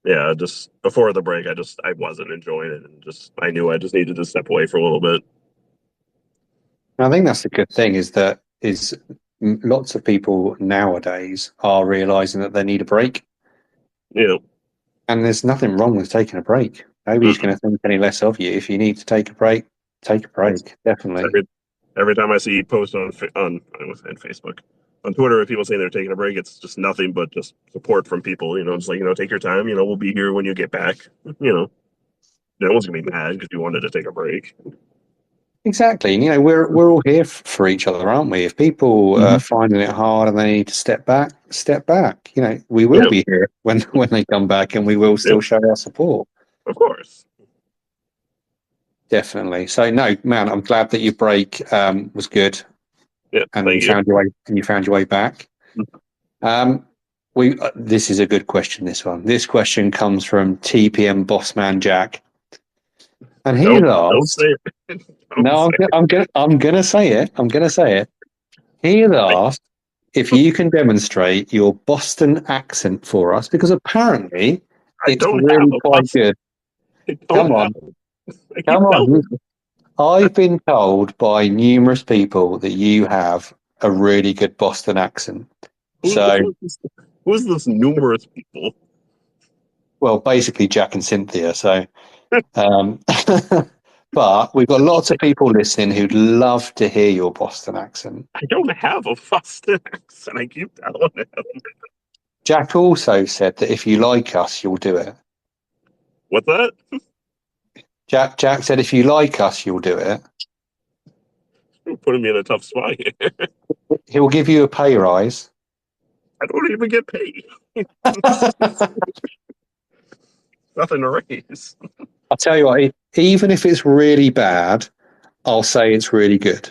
Speaker 1: yeah. Just before the break, I wasn't enjoying it, and just I knew I just needed to step away for a little bit.
Speaker 2: And I think that's the good thing is lots of people nowadays are realizing that they need a break,
Speaker 1: You know,
Speaker 2: and there's nothing wrong with taking a break. Nobody's going
Speaker 1: mm-mm.
Speaker 2: to think any less of you. If you need to take a break, take a
Speaker 1: It's,
Speaker 2: break. Definitely.
Speaker 1: every time I see posts on I was in Facebook, on Twitter, if people saying they're taking a break, it's just nothing but just support from people. It's like take your time. We'll be here when you get back. You know, no one's gonna be mad because you wanted to take a break.
Speaker 2: Exactly. And, we're all here for each other, aren't we? If people
Speaker 1: Mm-hmm.
Speaker 2: are finding it hard and they need to step back, step back. We will
Speaker 1: Yeah,
Speaker 2: be here when they come back, and we will
Speaker 1: yeah,
Speaker 2: still show our support.
Speaker 1: of course.
Speaker 2: Definitely. So no, man, I'm glad that your break was good
Speaker 1: Yeah,
Speaker 2: and you
Speaker 1: thank you.
Speaker 2: found your way back. Um, we this is a good question. This one. This question comes from TPM Bossman Jack, and he's
Speaker 1: Don't
Speaker 2: asked.
Speaker 1: say it. Don't
Speaker 2: No,
Speaker 1: say it.
Speaker 2: I'm gonna say it. I'm gonna say it. He has asked if you can demonstrate your Boston accent for us, because apparently
Speaker 1: I
Speaker 2: it's
Speaker 1: don't have
Speaker 2: really
Speaker 1: a
Speaker 2: quite
Speaker 1: bus.
Speaker 2: good.
Speaker 1: I don't
Speaker 2: Come
Speaker 1: have.
Speaker 2: on,
Speaker 1: I
Speaker 2: come
Speaker 1: keep telling
Speaker 2: on.
Speaker 1: them.
Speaker 2: I've been told by numerous people that you have a really good Boston accent.
Speaker 1: Who,
Speaker 2: So,
Speaker 1: who, is this, who is this numerous people?
Speaker 2: well, basically Jack and Cynthia. So, um, but we've got lots of people listening who'd love to hear your Boston accent.
Speaker 1: I don't have a Boston accent. I keep telling them.
Speaker 2: Jack also said that if you like us, you'll do it.
Speaker 1: What's that?
Speaker 2: Jack said if you like us, you'll do it.
Speaker 1: You're putting me in a tough spot here.
Speaker 2: He'll give you a pay rise.
Speaker 1: I don't even get paid. Nothing to raise.
Speaker 2: I'll tell you what, even if it's really bad, I'll say it's really good.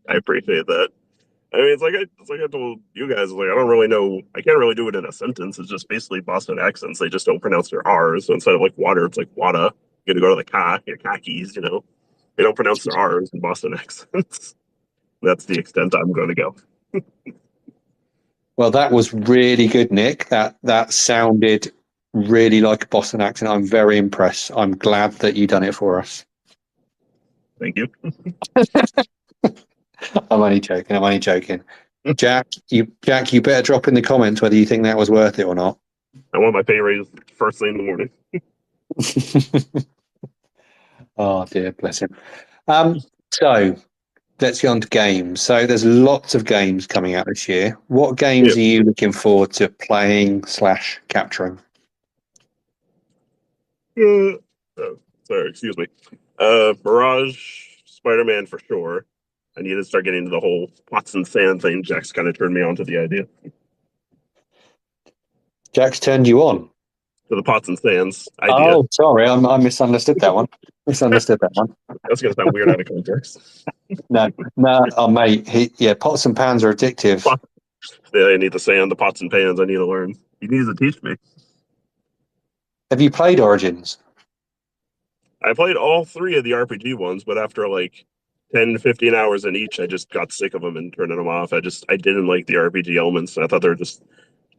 Speaker 1: I appreciate that. I mean, it's like I told you guys. Like I don't really know. I can't really do it in a sentence. It's just basically Boston accents. They just don't pronounce their R's. So instead of like water, it's like wada. You got to go to the your khakis. They don't pronounce their R's in Boston accents. That's the extent I'm going to go.
Speaker 2: Well, that was really good, Nick. That sounded really like a Boston accent. I'm very impressed. I'm glad that you done it for us.
Speaker 1: Thank you.
Speaker 2: I'm only joking. I'm only joking. Jack, you better drop in the comments whether you think that was worth it or not.
Speaker 1: I want my pay raise first thing in the morning.
Speaker 2: Oh dear, bless him. So let's get on to games. So there's lots of games coming out this year. What
Speaker 1: Yeah.
Speaker 2: games are you looking forward to playing slash capturing?
Speaker 1: Uh, oh, sorry, excuse me. Mirage, Spider Man for sure. I need to start getting into the whole pots and sand thing. Jack's kind of turned me on to the idea.
Speaker 2: Jack's turned you on.
Speaker 1: To the pots and sands idea.
Speaker 2: Oh, sorry, I misunderstood that one. Misunderstood that one.
Speaker 1: That's going to sound weird out of context.
Speaker 2: No, no, oh, mate. Yeah, pots and pans are addictive.
Speaker 1: Yeah, I need the sand, the pots and pans. I need to learn. You need to teach me.
Speaker 2: Have you played Origins?
Speaker 1: I played all three of the RPG ones, but after like 10, 15 hours in each, I just got sick of them and turning them off. I didn't like the RPG elements. I thought they were just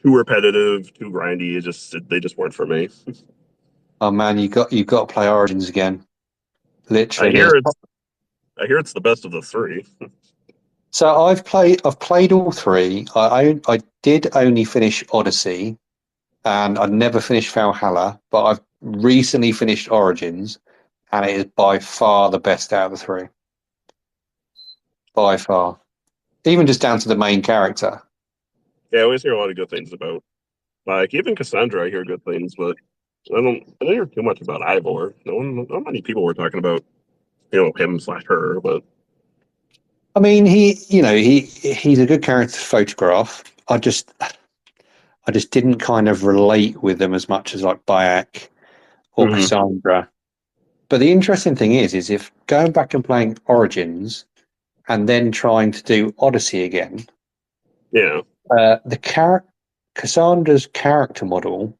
Speaker 1: too repetitive, too grindy. They just weren't for me.
Speaker 2: Oh man, you got to play Origins again.
Speaker 1: I
Speaker 2: Literally,
Speaker 1: hear it's I hear it's the best of the three.
Speaker 2: so I've played all three. I did only finish Odyssey, and I never finished Valhalla, but I've recently finished Origins, and it is by far the best out of the three. By far. Even just down to the main character.
Speaker 1: Yeah, I always hear a lot of good things about. Like even Cassandra, I hear good things, but I don't hear too much about Ivor. Not many people were talking about him slash her, but
Speaker 2: I mean, he's a good character to photograph. I just didn't kind of relate with them as much as like Bayek or
Speaker 1: mhm,
Speaker 2: Cassandra. But the interesting thing is if going back and playing Origins and then trying to do Odyssey again,
Speaker 1: yeah,
Speaker 2: Cassandra's character model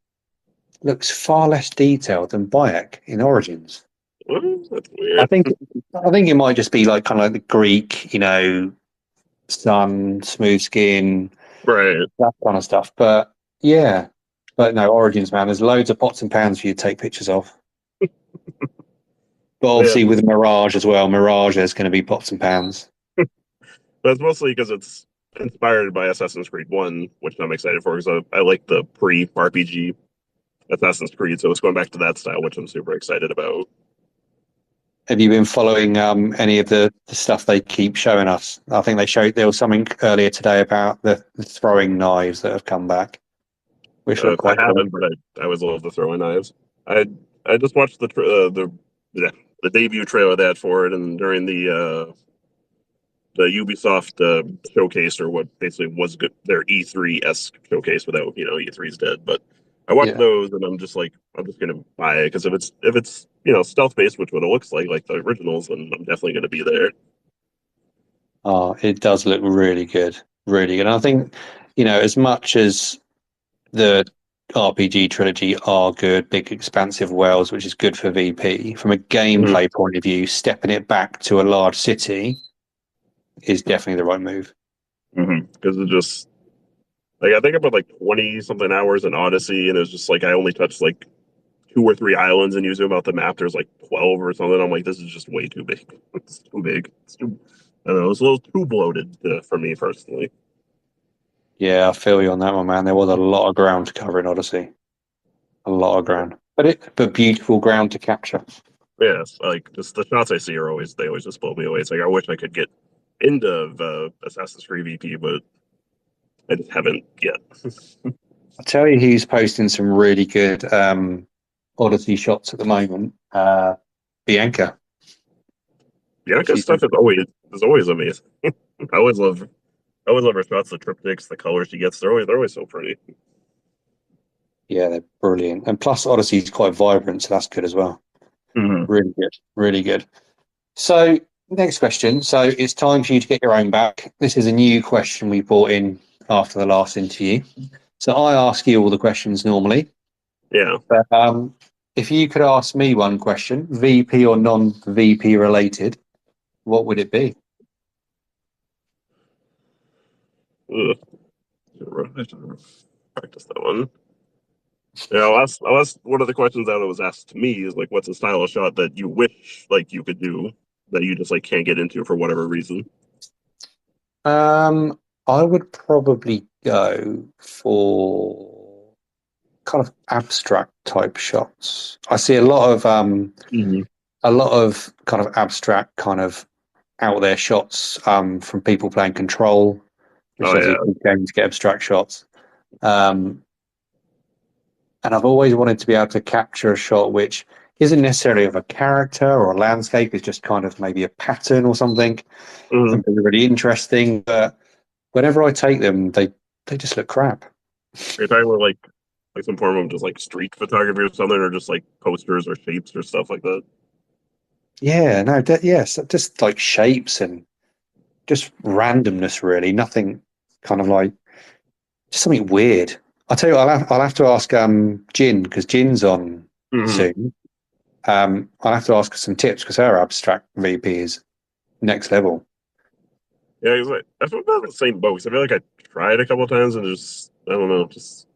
Speaker 2: looks far less detailed than Bayek in Origins.
Speaker 1: well, that's
Speaker 2: I
Speaker 1: weird.
Speaker 2: think I think it might just be like kind of like the Greek, sun, smooth skin,
Speaker 1: Right.
Speaker 2: that kind of stuff. But yeah, but no, Origins, man, there's loads of pots and pans for you to take pictures of. But
Speaker 1: Yeah,
Speaker 2: obviously with Mirage as well, Mirage is going to be pots and pans.
Speaker 1: that's mostly because it's inspired by Assassin's Creed One, which I'm excited for because I like the pre RPG Assassin's Creed, so it's going back to that style, which I'm super excited about.
Speaker 2: Have you been following any of the stuff they keep showing us? I think there was something earlier today about the throwing knives that have come back, which look
Speaker 1: I
Speaker 2: quite cool.
Speaker 1: haven't, but I always love the throwing knives. I I just watched yeah, the debut trailer they had for it, and during the Ubisoft showcase, or what basically was good, their E3 esque showcase without E3's dead. But I watched
Speaker 2: Yeah.
Speaker 1: those, and I'm just like I'm just gonna buy it because if it's stealth based, which what it looks like the originals, then I'm definitely gonna be there.
Speaker 2: Oh, it does look really good, really good. And I think, as much as the RPG trilogy are good, big, expansive worlds, which is good for VP, from a
Speaker 1: Mm-hmm.
Speaker 2: gameplay point of view, stepping it back to a large city is definitely the right move.
Speaker 1: Because it just like I think I put like 20 something hours in Odyssey, and it's just like I only touched like two or three islands, and you zoom out the map, there's like 12 or something. I'm like, this is just way too big. It's too big. I don't know. It's a little too bloated for me personally.
Speaker 2: Yeah, I feel you on that one, man. There was a lot of ground to cover in Odyssey, a lot of ground, but beautiful ground to capture.
Speaker 1: Yes, like just the shots I see are always they always just blow me away. It's like I wish I could get into Assassin's Creed VP, but I just haven't yet.
Speaker 2: I'll tell you who's posting some really good Odyssey shots at the moment. Bianca.
Speaker 1: Bianca's
Speaker 2: She's
Speaker 1: stuff is always amazing. I always love I always love her shots, the triptychs, the colors she gets. They're always so pretty.
Speaker 2: Yeah, they're brilliant. And plus Odyssey's quite vibrant, so that's good as well.
Speaker 1: Mm-hmm.
Speaker 2: Really good. Really good. So next question. So it's time for you to get your own back. This is a new question we brought in after the last interview. So I ask you all the questions normally.
Speaker 1: Yeah.
Speaker 2: But if you could ask me one question, VP or non-VP related, what would it be?
Speaker 1: Ugh. I should practice that one. Yeah, I'll ask one of the questions that was asked to me is like, what's a style of shot that you wish like you could do that you just like can't get into for whatever reason?
Speaker 2: I would probably go for kind of abstract type shots. I see
Speaker 1: Mm-hmm.
Speaker 2: a lot of kind of abstract kind of out there shots from people playing Control, which is
Speaker 1: Oh
Speaker 2: obviously
Speaker 1: yeah.
Speaker 2: a good game to get abstract shots. Um, and I've always wanted to be able to capture a shot which isn't necessarily of a character or a landscape, it's just kind of maybe a pattern or something
Speaker 1: Mm-hmm.
Speaker 2: and be really interesting. But whenever I take them, they just look crap.
Speaker 1: Are you talking about like some form of just like street photography or something, or just like posters or shapes or stuff like that?
Speaker 2: Yeah, no, yes, just like shapes and just randomness, really. Nothing kind of like just something weird. I'll tell you, I'll have to ask Jin because Jin's on
Speaker 1: Mm-hmm.
Speaker 2: soon. I'll have to ask her some tips because her abstract VP is next level.
Speaker 1: Yeah, he's like I feel about the same boat. 'Cause I feel like I tried a couple of times and just I don't know, just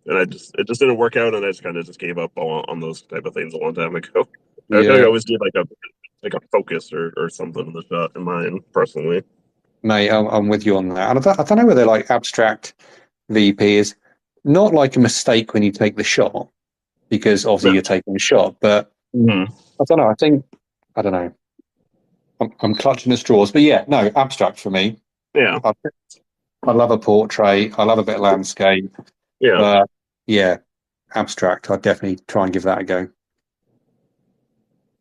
Speaker 1: and it just didn't work out, and I just kind of just gave up on those type of things a long time ago. I feel like I
Speaker 2: Yeah,
Speaker 1: always did like a focus or something in the shot in mine personally.
Speaker 2: mate, I'm with you on that. And I don't know whether like abstract. VP is not like a mistake when you take the shot, because obviously
Speaker 1: No.
Speaker 2: you're taking a shot, but
Speaker 1: Mhm.
Speaker 2: I don't know. I don't know. I'm clutching at straws, but yeah, no, abstract for me.
Speaker 1: Yeah.
Speaker 2: I, I love a portrait. I love a bit of landscape,
Speaker 1: Yeah.
Speaker 2: but yeah, abstract. I'd definitely try and give that a go.
Speaker 1: Good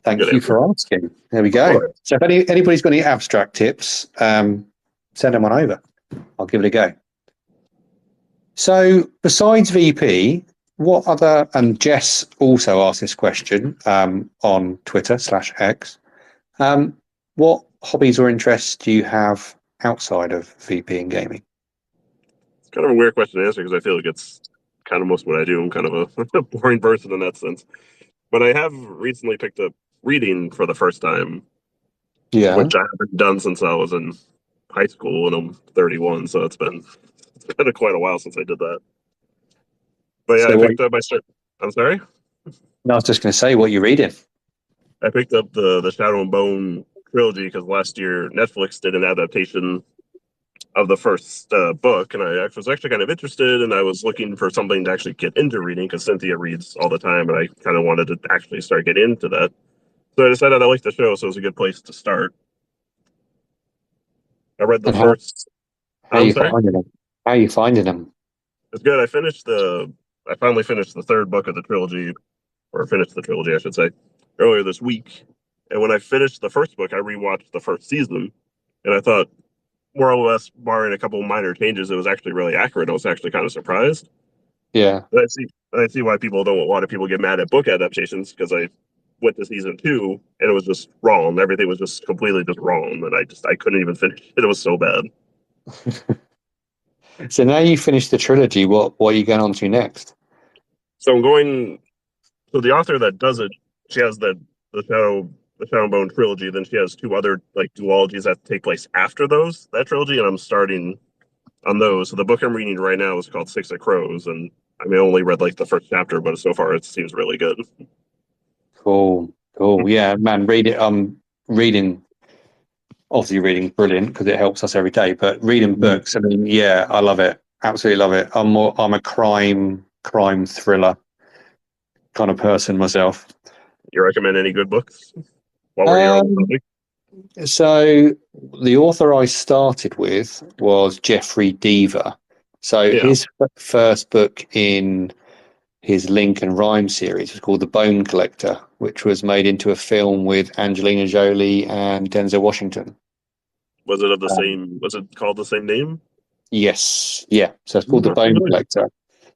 Speaker 2: Thank you
Speaker 1: answer.
Speaker 2: for asking. There we
Speaker 1: Of
Speaker 2: go.
Speaker 1: course.
Speaker 2: So if anybody's got any abstract tips, send them on over. I'll give it a go. So besides VP, what other, and Jess also asked this question on Twitter/X, what hobbies or interests do you have outside of VP and gaming?
Speaker 1: It's kind of a weird question to answer because I feel like it's kind of most what I do. I'm kind of a boring person in that sense. But I have recently picked up reading for the first time,
Speaker 2: Yeah.
Speaker 1: which I haven't done since I was in high school, and I'm 31, so it's been quite a while since I did that. But yeah, I
Speaker 2: So what,
Speaker 1: picked up. I'm sorry.
Speaker 2: no, I was just going to say what you're reading.
Speaker 1: I picked up the Shadow and Bone trilogy because last year Netflix did an adaptation of the first book, and was actually kind of interested, and I was looking for something to actually get into reading because Cynthia reads all the time, and I kind of wanted to actually start getting into that. So I decided I liked the show, so it was a good place to start. I read the
Speaker 2: And how,
Speaker 1: first.
Speaker 2: how are
Speaker 1: I'm
Speaker 2: you
Speaker 1: sorry.
Speaker 2: finding them? How are you finding them?
Speaker 1: It's good. I finally finished the third book of the trilogy, or finished the trilogy, I should say, earlier this week. And when I finished the first book, I rewatched the first season, and I thought, more or less, barring a couple minor changes, it was actually really accurate. I was actually kind of surprised.
Speaker 2: Yeah.
Speaker 1: But I see why people don't. A lot of people get mad at book adaptations because I went to season two and it was just wrong. Everything was just completely just wrong, and I couldn't even finish it. It was so bad.
Speaker 2: So now you finished the trilogy. What are you going on to next?
Speaker 1: So I'm going. So the author that does it, she has the Shadow the Shadow and Bone trilogy. Then she has two other like duologies that take place after that trilogy, and I'm starting on those. So the book I'm reading right now is called Six of Crows, and I mean, I only read like the first chapter, but so far it seems really good.
Speaker 2: Cool. Cool. Yeah, man, read it. Reading, obviously reading brilliant because it helps us every day, but reading
Speaker 1: Mhm.
Speaker 2: books, I mean, yeah, I love it. Absolutely love it. I'm a crime thriller kind of person myself.
Speaker 1: You recommend any good books while we're here on the
Speaker 2: Um,
Speaker 1: topic?
Speaker 2: so the author I started with was Jeffrey Deaver. So
Speaker 1: Yeah.
Speaker 2: his first book in his Link and Rhyme series was called The Bone Collector, which was made into a film with Angelina Jolie and Denzel Washington.
Speaker 1: Was it of the
Speaker 2: Um,
Speaker 1: same? Was it called the same name?
Speaker 2: yes, yeah. So it's
Speaker 1: I'm
Speaker 2: called The
Speaker 1: not
Speaker 2: Bone
Speaker 1: familiar.
Speaker 2: Collector.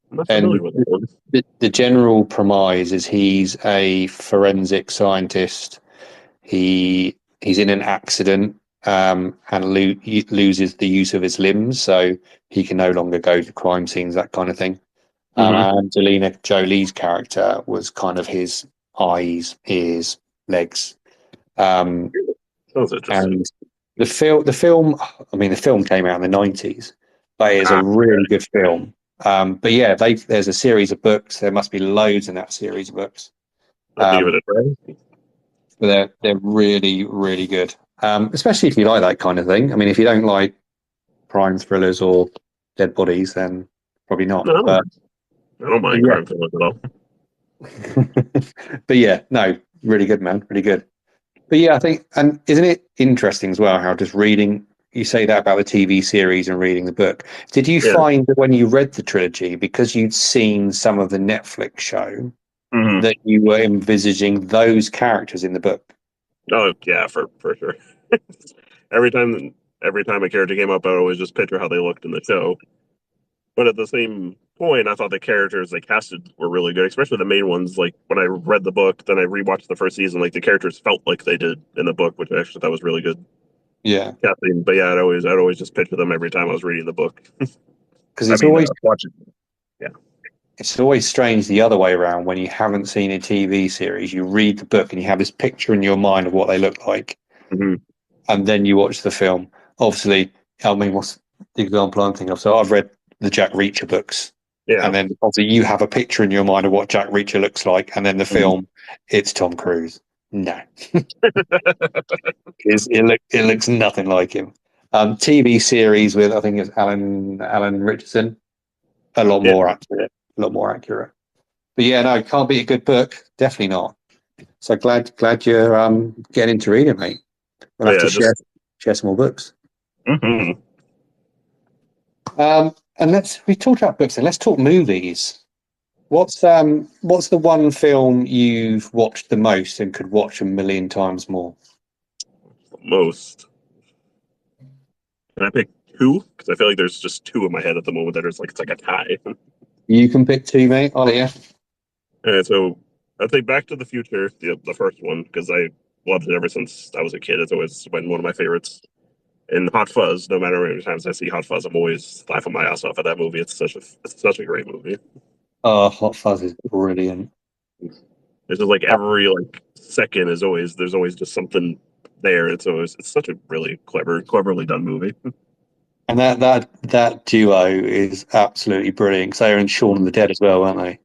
Speaker 1: I'm not familiar
Speaker 2: And
Speaker 1: with that one.
Speaker 2: the general premise is he's a forensic scientist. He's in an accident and he loses the use of his limbs, so he can no longer go to crime scenes, that kind of thing.
Speaker 1: Hmm.
Speaker 2: Angelina Jolie's character was kind of his eyes, ears, legs. Um,
Speaker 1: Sounds interesting.
Speaker 2: and the film, I mean, the film came out in the 90s, but it is a
Speaker 1: Ah,
Speaker 2: really good film. But yeah, there's a series of books. There must be loads in that series of books.
Speaker 1: I'll have to give it
Speaker 2: Um,
Speaker 1: a try.
Speaker 2: but they're really, really good. Especially if you like that kind of thing. I mean, if you don't like crime thrillers or dead bodies, then probably not.
Speaker 1: No, I don't
Speaker 2: But
Speaker 1: mind
Speaker 2: yeah,
Speaker 1: crime thrillers at all.
Speaker 2: but yeah, no, really good, man, really good. But yeah, I think, and isn't it interesting as well how just reading, you say that about the TV series and reading the book. Did you
Speaker 1: Yeah.
Speaker 2: find that when you read the trilogy, because you'd seen some of the Netflix show,
Speaker 1: Hmm.
Speaker 2: that you were envisaging those characters in the book?
Speaker 1: Oh yeah, for sure. every time every time a character came up, I would always just picture how they looked in the show. But at the same point, I thought the characters they casted were really good, especially the main ones. Like when I read the book, then I rewatched the first season. Like the characters felt like they did in the book, which I actually thought was really good
Speaker 2: Yeah,
Speaker 1: casting. But yeah, I'd always just picture them every time I was reading the book.
Speaker 2: because
Speaker 1: I mean, watching. Yeah.
Speaker 2: it's always strange the other way around when you haven't seen a TV series. You read the book and you have this picture in your mind of what they look like,
Speaker 1: Hmm.
Speaker 2: and then you watch the film. Obviously, I mean, what's the example I'm thinking of? So I've read the Jack Reacher books,
Speaker 1: Yeah.
Speaker 2: and then obviously you have a picture in your mind of what Jack Reacher looks like, and then the
Speaker 1: Mhm.
Speaker 2: film, it's Tom Cruise. No, it looks nothing like him. TV series with I think it's Alan Richardson. a lot
Speaker 1: Yeah,
Speaker 2: more accurate. A lot more accurate. But yeah, no, can't beat a good book. Definitely not. So glad you're getting into reading, mate. We'll
Speaker 1: but
Speaker 2: have to
Speaker 1: yeah, just
Speaker 2: share some more books.
Speaker 1: hmm
Speaker 2: And we talked about books and let's talk movies. What's the one film you've watched the most and could watch a million times more?
Speaker 1: most. Can I pick two? Because I feel like there's just two in my head at the moment that are like it's like a tie.
Speaker 2: You can pick two, mate. Oh yeah.
Speaker 1: And so I'd say Back to the Future, the first one, because I loved it ever since I was a kid. It's always been one of my favorites. And Hot Fuzz, no matter how many times I see Hot Fuzz, I'm always laughing my ass off at that movie. It's such a great movie.
Speaker 2: Oh, Hot Fuzz is brilliant.
Speaker 1: It's just like every like second is always there's always just something there. It's such a really cleverly done movie.
Speaker 2: And that duo is absolutely brilliant because they were in Shaun of the Dead as well, weren't they?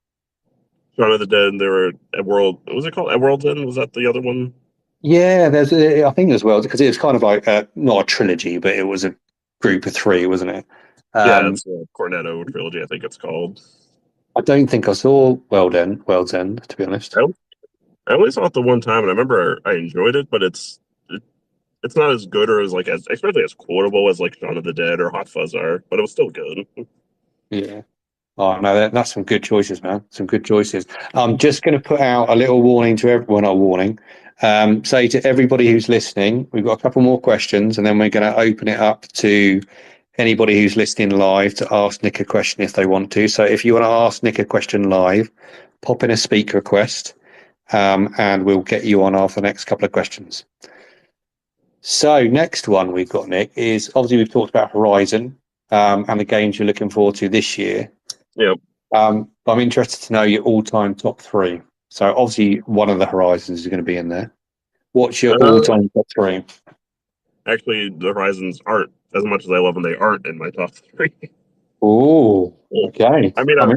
Speaker 1: Shaun of the Dead, there were at World. What was it called? At World's End, was that the other one?
Speaker 2: Yeah, I think as well because it was kind of like not a trilogy, but it was a group of three, wasn't it?
Speaker 1: Yeah,
Speaker 2: Um,
Speaker 1: it's a Cornetto trilogy, I think it's called.
Speaker 2: I don't think I saw World's End, to be honest.
Speaker 1: I, I only saw it the one time, and I remember I enjoyed it, but it's not as good or as like as especially as quotable as like Shaun of the Dead or Hot Fuzz are, but it was still good.
Speaker 2: Yeah. Oh no, that's some good choices, man. Some good choices. I'm just going to put out a little warning to everyone. A warning. Say to everybody who's listening, we've got a couple more questions, and then we're going to open it up to anybody who's listening live to ask Nick a question if they want to. So if you want to ask Nick a question live, pop in a speak request, and we'll get you on after the next couple of questions. So next one we've got, Nick, is obviously we've talked about Horizon and the games you're looking forward to this year.
Speaker 1: Yeah.
Speaker 2: I'm interested to know your all-time top three. So obviously one of the Horizons is going to be in there. What's your
Speaker 1: Uh,
Speaker 2: all-time top three?
Speaker 1: Actually, the Horizons aren't as much as I love them. They aren't in my top three.
Speaker 2: Oh, okay.
Speaker 1: I mean,
Speaker 2: I mean,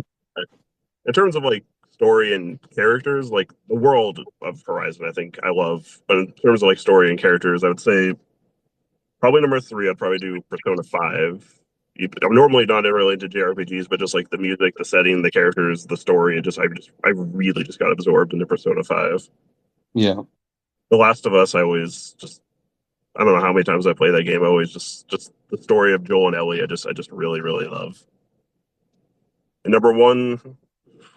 Speaker 1: in terms of like story and characters, like the world of Horizon, I think I love. But in terms of like story and characters, I would say probably number three. I'd probably do Persona 5. I'm normally not really into JRPGs, but just like the music, the setting, the characters, the story, I really just got absorbed into Persona 5.
Speaker 2: yeah.
Speaker 1: The Last of Us, I always just I don't know how many times I play that game. I always just the story of Joel and Ellie. I just really love. And number one,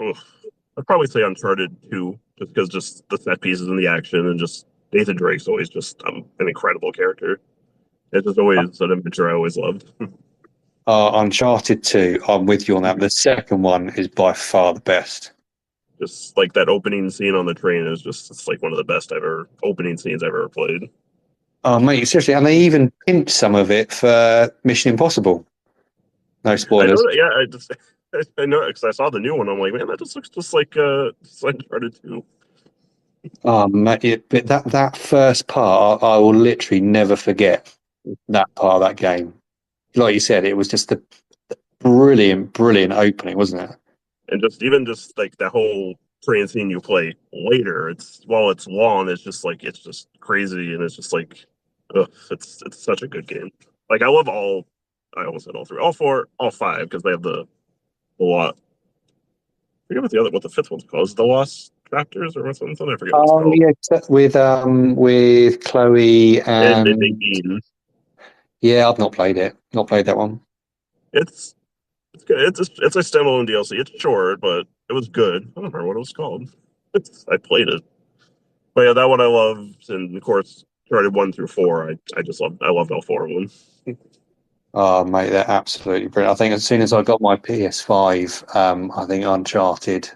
Speaker 1: I'd probably say Uncharted 2, just because just the set pieces and the action and just Nathan Drake's always just an incredible character. It's just always an adventure I always loved.
Speaker 2: Uncharted 2, I'm with you on that. The second one is by far the best.
Speaker 1: Just like that opening scene on the train is just it's like one of the best ever opening scenes I've ever played.
Speaker 2: Oh, mate, seriously. And they even pinched some of it for Mission Impossible. No
Speaker 1: I know
Speaker 2: spoilers.
Speaker 1: that. Yeah, I know because I saw the new one. I'm like, man, that just looks just like Uncharted 2.
Speaker 2: But that first part, I will literally never forget that part of that game. Like you said, it was just a brilliant opening, wasn't it?
Speaker 1: And just even just like that whole train scene you play later, it's while it's long, it's just crazy and it's just like it's such a good game. Like I almost said all three, all four, all five, because they have the lot. I forget what the fifth one's called. Is it the Lost Chapters or something? I forget what it's
Speaker 2: Oh
Speaker 1: called.
Speaker 2: yeah, with Chloe
Speaker 1: And
Speaker 2: and
Speaker 1: Nadine.
Speaker 2: yeah, I've not played it. Not played that one.
Speaker 1: It's it's good. It's a standalone DLC. It's short, but it was good. I don't remember what it was called. I played it. But yeah, that one I loved, and of course, started 1 through 4. I loved all four of them.
Speaker 2: Oh mate, they're absolutely brilliant. I think as soon as I got my PS5, I think Uncharted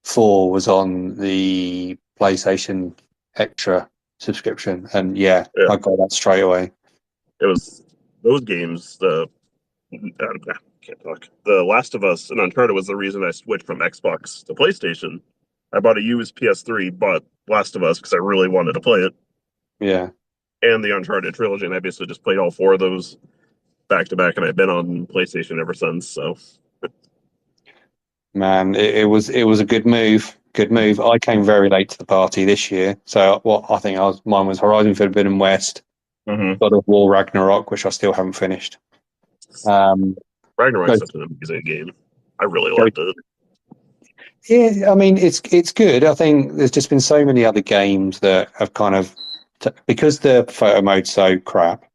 Speaker 2: 4 was on the PlayStation Extra subscription, and yeah,
Speaker 1: Yeah,
Speaker 2: I got that straight away.
Speaker 1: it was those games. Can't talk. The Last of Us and Uncharted was the reason I switched from Xbox to PlayStation. I bought a used PS3, but Last of Us because I really wanted to play it,
Speaker 2: Yeah.
Speaker 1: and the Uncharted trilogy, and I basically just played all four of those back to back, and I've been on PlayStation ever since. So
Speaker 2: Man, it was a good move. Good move. I came very late to the party this year, so what I think mine was Horizon Forbidden West,
Speaker 1: mm-hmm.
Speaker 2: God of War Ragnarok, which I still haven't finished. Um,
Speaker 1: Ragnarok's
Speaker 2: but
Speaker 1: such an amazing game. I really loved it.
Speaker 2: Yeah, I mean it's good. I think there's just been so many other games that have kind of because the photo mode's so crap.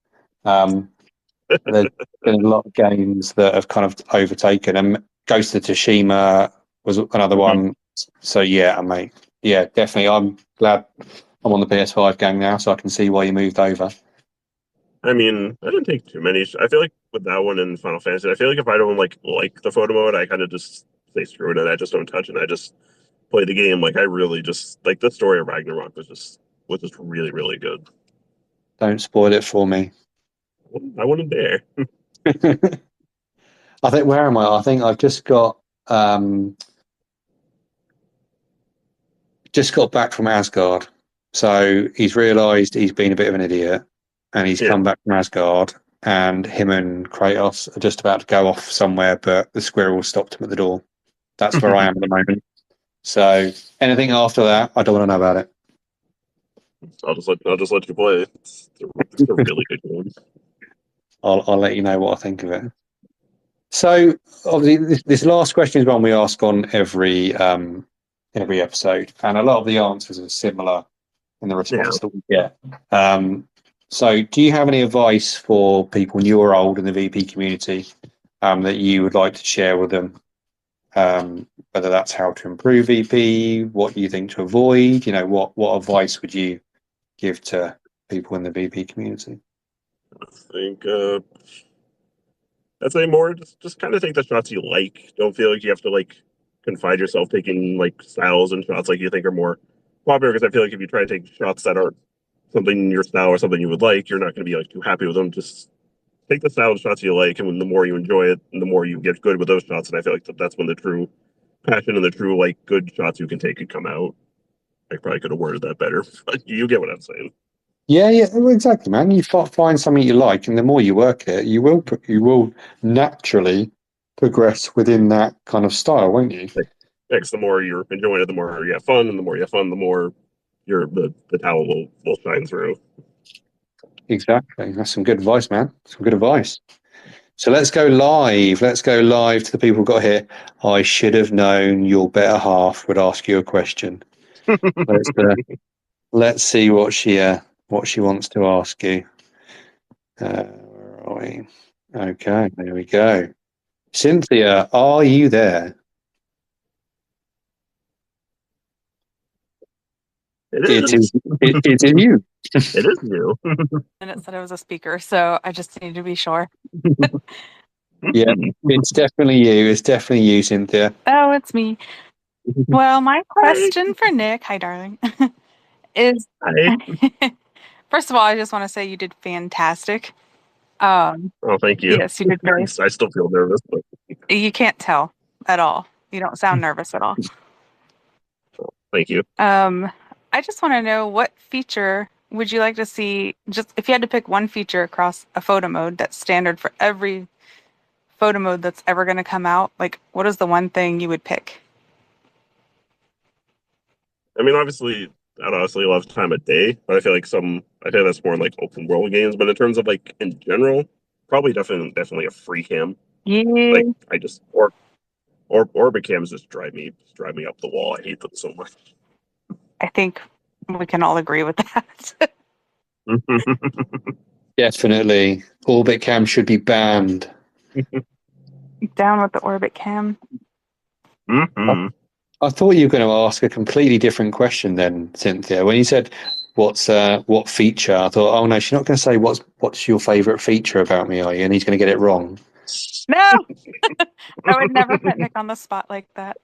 Speaker 2: There's been a lot of games that have kind of overtaken, and Ghost of Tsushima was another one. So yeah, mate, yeah, definitely. I'm glad I'm on the PS5 gang now, so I can see why you moved over.
Speaker 1: I mean, I didn't take too many. I feel like with that one in Final Fantasy, I feel like if I don't like the photo mode, I kind of just say screw it and I just don't touch it. I just play the game. Like I really just like the story of Ragnarok was just really really good.
Speaker 2: Don't spoil it for me.
Speaker 1: I wasn't there.
Speaker 2: I think where am I? I think I've um just got back from Asgard. So he's realised he's been a bit of an idiot and he's
Speaker 1: Yeah.
Speaker 2: come back from Asgard and him and Kratos are just about to go off somewhere, but the squirrel stopped him at the door. That's where I am at the moment. So anything after that, I don't want to know about it.
Speaker 1: I'll just let you play. It's a really good game.
Speaker 2: I'll let you know what I think of it. So obviously this last question is one we ask on every episode, and a lot of the answers are similar in the
Speaker 1: Yeah.
Speaker 2: response that we get. So, do you have any advice for people new or old in the VP community that you would like to share with them? Whether that's how to improve VP, what you think to avoid, what advice would you give to people in the VP community?
Speaker 1: I think I'd say more just kind of take the shots you like. Don't feel like you have to confide yourself taking styles and shots like you think are more popular. Because I feel like if you try to take shots that aren't something in your style or something you would like, you're not going to be too happy with them. Just take the style and shots you like, and when the more you enjoy it, and the more you get good with those shots. And I feel like that's when the true passion and the true good shots you can take could come out. I probably could have worded that better, but you get what I'm saying.
Speaker 2: Yeah, well, exactly, man. You find something you like, and the more you work it, you will naturally progress within that kind of style, won't you?
Speaker 1: Next, the more you're enjoying it, the more you have fun, and the more you have fun, the more the talent will shine through.
Speaker 2: Exactly. That's some good advice, man. Some good advice. So let's go live. Let's go live to the people who got here. I should have known your better half would ask you a question. Let's let's see what she wants to ask you. Where are we? Okay, there we go. Cynthia, are you there?
Speaker 1: It
Speaker 2: It
Speaker 1: is.
Speaker 2: is. It is you.
Speaker 1: It is you.
Speaker 3: And it said it was a speaker, so I just need to be sure.
Speaker 2: Yeah, it's definitely you. It's definitely you, Cynthia.
Speaker 3: Oh, it's me. Well, my
Speaker 1: Hi.
Speaker 3: question for Nick, hi darling, is
Speaker 1: Hi.
Speaker 3: first of all, I just want to say you did fantastic. Um,
Speaker 1: Oh, thank you.
Speaker 3: yes, you did very.
Speaker 1: I still feel nervous, but
Speaker 3: You can't tell at all. You don't sound nervous at all.
Speaker 1: thank you.
Speaker 3: I just want to know what feature would you like to see, just if you had to pick one feature across a photo mode that's standard for every photo mode that's ever going to come out, what is the one thing you would pick?
Speaker 1: I mean, obviously, I'd honestly love time of day, but I feel that's more in open world games. But in terms of in general, probably definitely a free cam.
Speaker 3: Yeah,
Speaker 1: I just or orbit cams just drive me up the wall. I hate them so much.
Speaker 3: I think we can all agree with that.
Speaker 2: Definitely. Orbit cam should be banned.
Speaker 3: Down with the orbit cam.
Speaker 1: Mhm.
Speaker 2: I thought you were going to ask a completely different question then, Cynthia. When you said what feature, I thought, oh no, she's not going to say what's your favourite feature about me, are you? And he's going to get it wrong.
Speaker 3: No, I would never put Nick on the spot like that.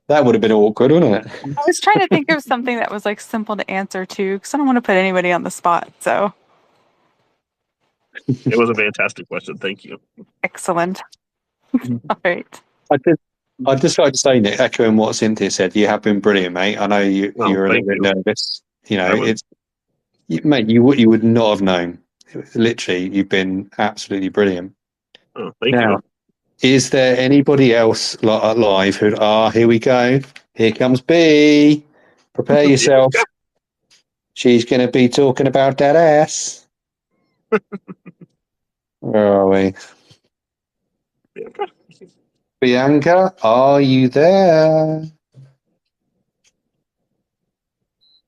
Speaker 2: That would have been awkward, wouldn't it?
Speaker 3: I was trying to think of something that was simple to answer too, because I don't want to put anybody on the spot. So
Speaker 1: It was a fantastic question. Thank you.
Speaker 3: excellent. All right.
Speaker 2: I'd just like to say, Nick, echoing what Cynthia said, you have been brilliant, mate. I know
Speaker 1: Oh,
Speaker 2: you're a little
Speaker 1: thank
Speaker 2: bit
Speaker 1: you.
Speaker 2: nervous.
Speaker 1: I was.
Speaker 2: Mate, you would not have known. Literally, you've been absolutely brilliant.
Speaker 1: Oh, thank you.
Speaker 2: Now, is there anybody else live who? Here we go. Here comes B. Prepare yourself. She's going to be talking about that ass. Where are we?
Speaker 1: Bianca.
Speaker 2: Bianca, are you there?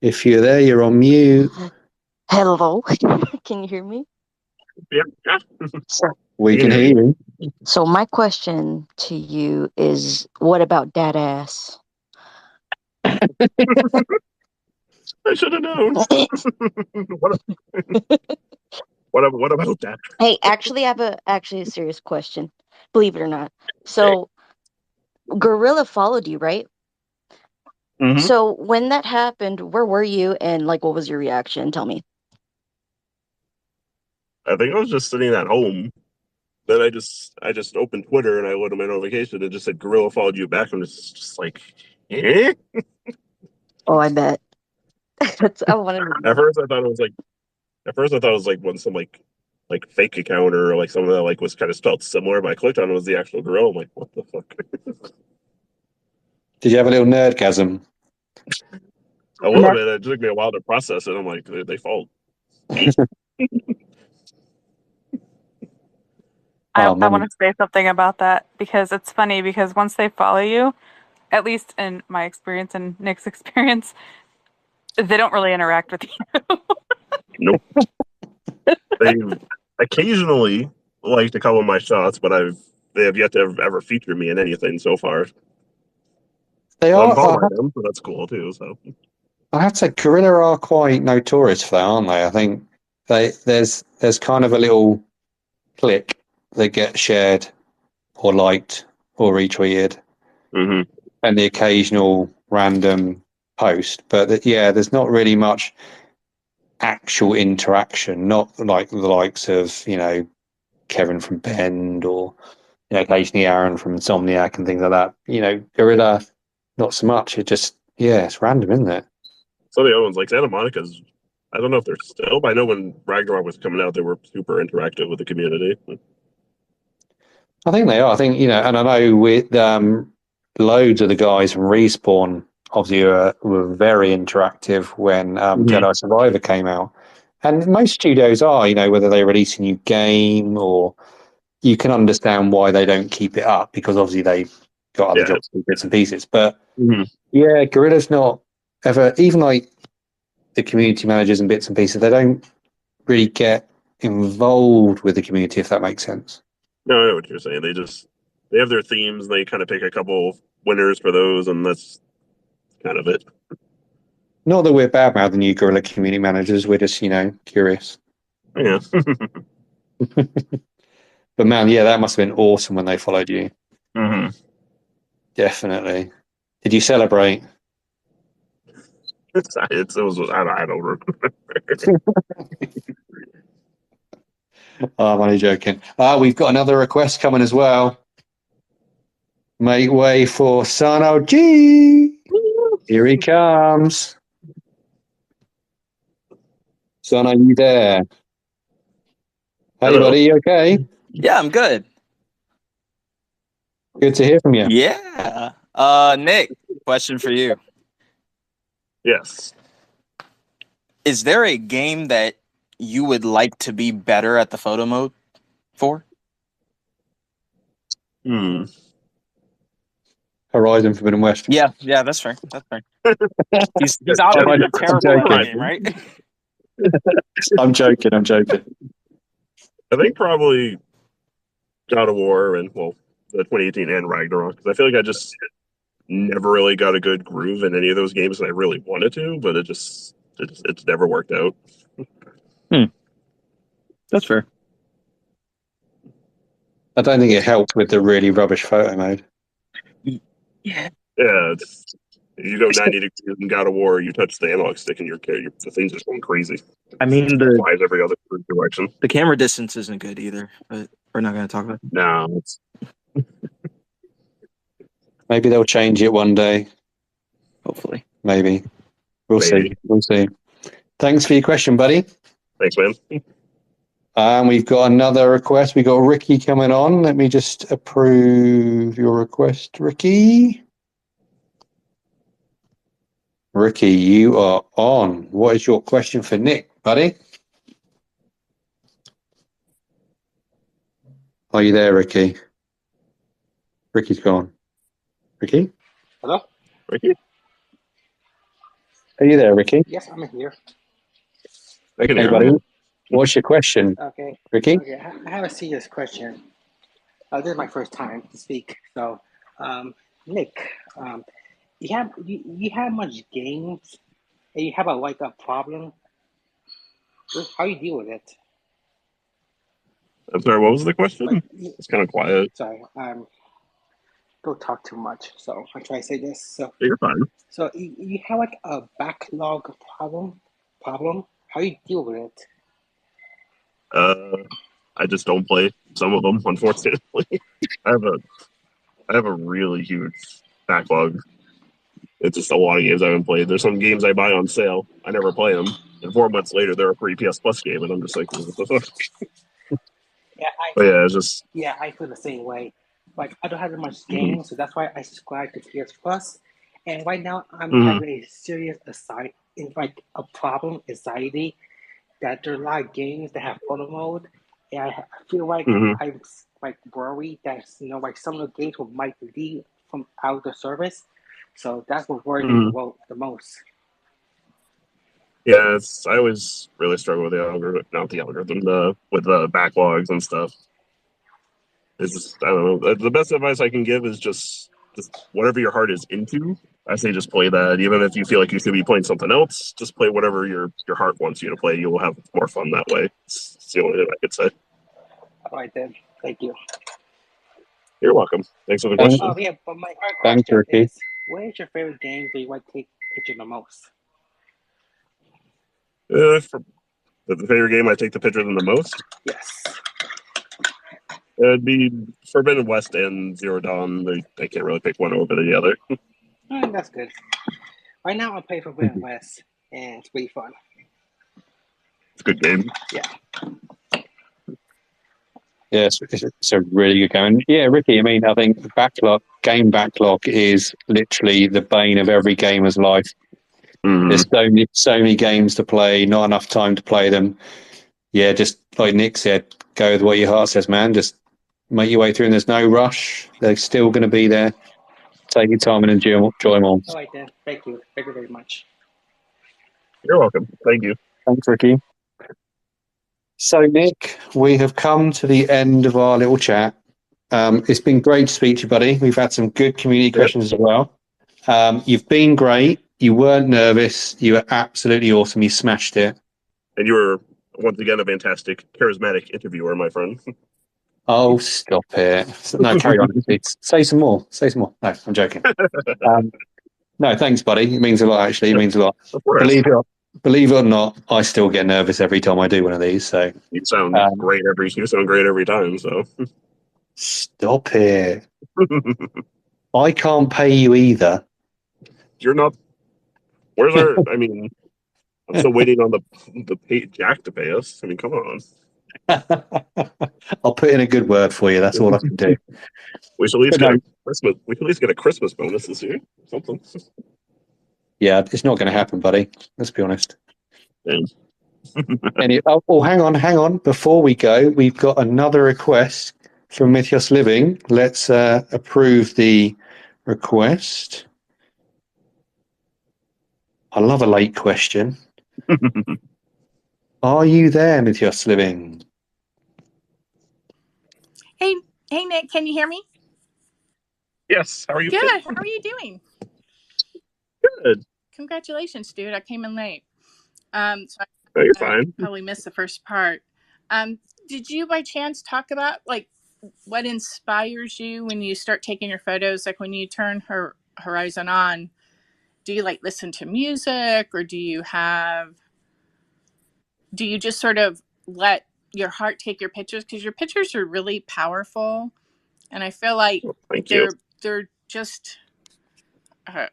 Speaker 2: If you're there, you're on mute.
Speaker 4: Hello, can you hear me?
Speaker 1: Yeah.
Speaker 2: We can hear you.
Speaker 4: So my question to you is, what about that ass?
Speaker 1: I should have known. what about that?
Speaker 4: Hey, actually, I have a serious question. Believe it or not. So, Gorilla followed you, right?
Speaker 1: Mm-hmm.
Speaker 4: So when that happened, where were you, and like, what was your reaction? Tell me.
Speaker 1: I think I was just sitting at home. Then I just opened Twitter and I looked at my notification and it just said Gorilla followed you back. I'm just like, eh?
Speaker 4: Oh, I bet. I wanted to
Speaker 1: At
Speaker 4: know.
Speaker 1: first I thought it was like some like fake account or like something that like was kind of spelled similar, but I clicked on it was the actual Gorilla. I'm like, what the fuck?
Speaker 2: Did you have a little nerdgasm?
Speaker 1: A little bit. It took me a while to process it. I'm like, they followed me.
Speaker 2: Oh,
Speaker 3: I
Speaker 2: man.
Speaker 3: want to say something about that because it's funny because once they follow you, at least in my experience and Nick's experience, they don't really interact with you.
Speaker 1: Nope. They occasionally liked a couple of my shots, but they have yet to ever feature me in anything so far.
Speaker 2: They
Speaker 1: I'm
Speaker 2: are.
Speaker 1: followed by them, so that's cool too. So
Speaker 2: I have to say, Gorilla are quite notorious for that, aren't they? I think there's kind of a little click that gets shared or liked or retweeted,
Speaker 1: mm-hmm.
Speaker 2: and the occasional random post. But yeah, there's not really much actual interaction. Not like the likes of Kevin from Bend or occasionally Aaron from Insomniac and things like that. Gorilla, not so much. It's random, isn't it?
Speaker 1: Some of the other ones, like Santa Monica's, I don't know if they're still, but I know when Ragnarok was coming out, they were super interactive with the community.
Speaker 2: I think they are. I think, and I know with loads of the guys from Respawn obviously were very interactive when Jedi Survivor came out. And most studios are, whether they release a new game or you can understand why they don't keep it up because obviously they've got other jobs to do bits and pieces. But yeah, Gorilla's not ever, even like the community managers and bits and pieces, they don't really get involved with the community, if that makes sense.
Speaker 1: No, I know what you're saying. They have their themes, and they kind of pick a couple winners for those, and that's kind of it.
Speaker 2: Not that we're bad mouthing you Gorilla community managers, we're just, curious.
Speaker 1: Yeah.
Speaker 2: But man, yeah, that must have been awesome when they followed you.
Speaker 1: Mm-hmm.
Speaker 2: Definitely. Did you celebrate?
Speaker 1: It was I don't remember.
Speaker 2: Oh, I'm only joking. We've got another request coming as well. Make way for Son OG. Here he comes. Son, are you there? Hey,
Speaker 1: Hello.
Speaker 2: buddy, you okay?
Speaker 5: Yeah, I'm good.
Speaker 2: Good to hear from you.
Speaker 5: Yeah. Nick, question for you.
Speaker 1: Yes.
Speaker 5: Is there a game that you would like to be better at the photo mode for?
Speaker 2: Horizon Forbidden West.
Speaker 5: Yeah, that's fair. That's fair. He's obviously terrible at the game, right?
Speaker 2: I'm joking.
Speaker 1: I think probably God of War and the 2018 and Ragnarok, because I feel like I just never really got a good groove in any of those games, and I really wanted to, but it's never worked out.
Speaker 5: That's fair.
Speaker 2: I don't think it helped with the really rubbish photo mode.
Speaker 5: Yeah.
Speaker 1: Yeah, you go 90 degrees in God of War, you touch the analog stick, and the thing's just going crazy.
Speaker 5: I mean,
Speaker 1: Flies every other direction.
Speaker 5: the camera distance isn't good either, but we're not going to talk about it.
Speaker 1: No, it's
Speaker 2: Maybe they'll change it one day.
Speaker 5: Hopefully.
Speaker 2: Maybe. We'll
Speaker 1: Maybe.
Speaker 2: see. We'll see. Thanks for your question, buddy.
Speaker 1: Thanks, man.
Speaker 2: We've got another request. We got Ricky coming on. Let me just approve your request, Ricky. Ricky, you are on. What is your question for Nick, buddy? Are you there, Ricky? Ricky's gone. Ricky?
Speaker 6: Hello?
Speaker 1: Ricky?
Speaker 2: Are you there, Ricky?
Speaker 6: Yes, I'm here.
Speaker 1: I can
Speaker 2: Hey,
Speaker 1: hear
Speaker 2: buddy.
Speaker 1: him.
Speaker 2: What's your question,
Speaker 6: Okay.
Speaker 2: Ricky?
Speaker 6: Okay. I have a serious question. This is my first time to speak. So, Nick, you have much games, and you have a problem. How you deal with it?
Speaker 1: I'm sorry, what was the question?
Speaker 6: Like,
Speaker 1: It's kind of quiet.
Speaker 6: sorry, don't talk too much. So I try to say this. So,
Speaker 1: You're fine.
Speaker 6: so you have like a backlog problem. How you deal with it?
Speaker 1: I just don't play some of them, unfortunately. I have a I have a really huge backlog. It's just a lot of games I haven't played. There's some games I buy on sale. I never play them. And 4 months later, they're a free PS Plus game, and I'm just like, what the fuck?
Speaker 6: Yeah,
Speaker 1: But yeah, it's just
Speaker 6: I feel the same way. Like I don't have that much
Speaker 1: mhm,
Speaker 6: games, so that's why I subscribe to PS Plus. And right now, I'm
Speaker 1: mhm,
Speaker 6: having a serious a problem anxiety that there are a lot of games that have photo mode, and I feel like
Speaker 1: mhm,
Speaker 6: I'm like worried that like some of the games might leave from out of the service. So that's what worries me
Speaker 1: mhm.
Speaker 6: the most.
Speaker 1: Yeah, I always really struggle with the algorithm, not the algorithm, with the backlogs and stuff. It's just I don't know. The best advice I can give is just whatever your heart is into. I say just play that. Even if you feel like you should be playing something else, just play whatever your heart wants you to play. You will have more fun that way. It's the only thing I could say.
Speaker 6: All right then, thank you.
Speaker 1: You're welcome. Thanks for the
Speaker 2: Thank,
Speaker 6: Oh
Speaker 1: question.
Speaker 6: yeah, but my hard
Speaker 2: thanks,
Speaker 6: question
Speaker 2: Ricky.
Speaker 6: is, what is your favorite game that you want to take picture the most?
Speaker 1: For the favorite game I take the picture of the most,
Speaker 6: Yes.
Speaker 1: it'd be Forbidden West and Zero Dawn. They can't really pick one over the other.
Speaker 6: That's good. Right now, I'm playing for Forbidden West, and it's pretty fun.
Speaker 1: It's a good game.
Speaker 6: Yeah.
Speaker 2: Yeah, it's a really good game. Yeah, Ricky, I mean, I think game backlog is literally the bane of every gamer's life. There's
Speaker 1: Mm-hmm.
Speaker 2: so many games to play, not enough time to play them. Yeah, just like Nick said, go with what your heart says, man. Just make your way through and there's no rush. They're still going to be there. Take your time and enjoy them all.
Speaker 6: All right then. Thank you. Thank you very much.
Speaker 1: You're welcome. Thank you.
Speaker 2: Thanks, Ricky. So, Nick, we have come to the end of our little chat. It's been great to speak to you, buddy. We've had some good community
Speaker 1: Yep.
Speaker 2: questions as well. You've been great. You weren't nervous. You were absolutely awesome. You smashed it.
Speaker 1: And you were once again a fantastic, charismatic interviewer, my friend.
Speaker 2: Oh, stop it. No, carry on. Say some more. Say some more. No, I'm joking. No, thanks, buddy. It means a lot, actually. It means a lot.
Speaker 1: Of course.
Speaker 2: Believe it or not, I still get nervous every time I do one of these. So
Speaker 1: You sound
Speaker 2: um,
Speaker 1: great every time. So
Speaker 2: stop it. I can't pay you either.
Speaker 1: you're not. Where's our? I mean, I'm still waiting on Jack to pay us. I mean, come on.
Speaker 2: I'll put in a good word for you. That's all I can do.
Speaker 1: We should at least
Speaker 2: But no,
Speaker 1: get a Christmas. We can at least get a Christmas bonus this year. Something.
Speaker 2: yeah, it's not going to happen, buddy. Let's be honest.
Speaker 1: Damn.
Speaker 2: Hang on. Before we go, we've got another request from Mythos Living. Let's approve the request. I love a late question. Are you there, Mythos Living?
Speaker 7: Hey, Nick, can you hear me?
Speaker 1: Yes. How are you?
Speaker 7: Good. How are you doing?
Speaker 1: Good.
Speaker 7: Congratulations, dude. I came in late. So
Speaker 1: No, you're
Speaker 7: I
Speaker 1: fine.
Speaker 7: probably missed the first part. Did you by chance talk about like what inspires you when you start taking your photos? Like when you turn Horizon on, do you like listen to music or do you just sort of let your heart take your pictures? Because your pictures are really powerful. And I feel like
Speaker 1: Thank you.
Speaker 7: they're just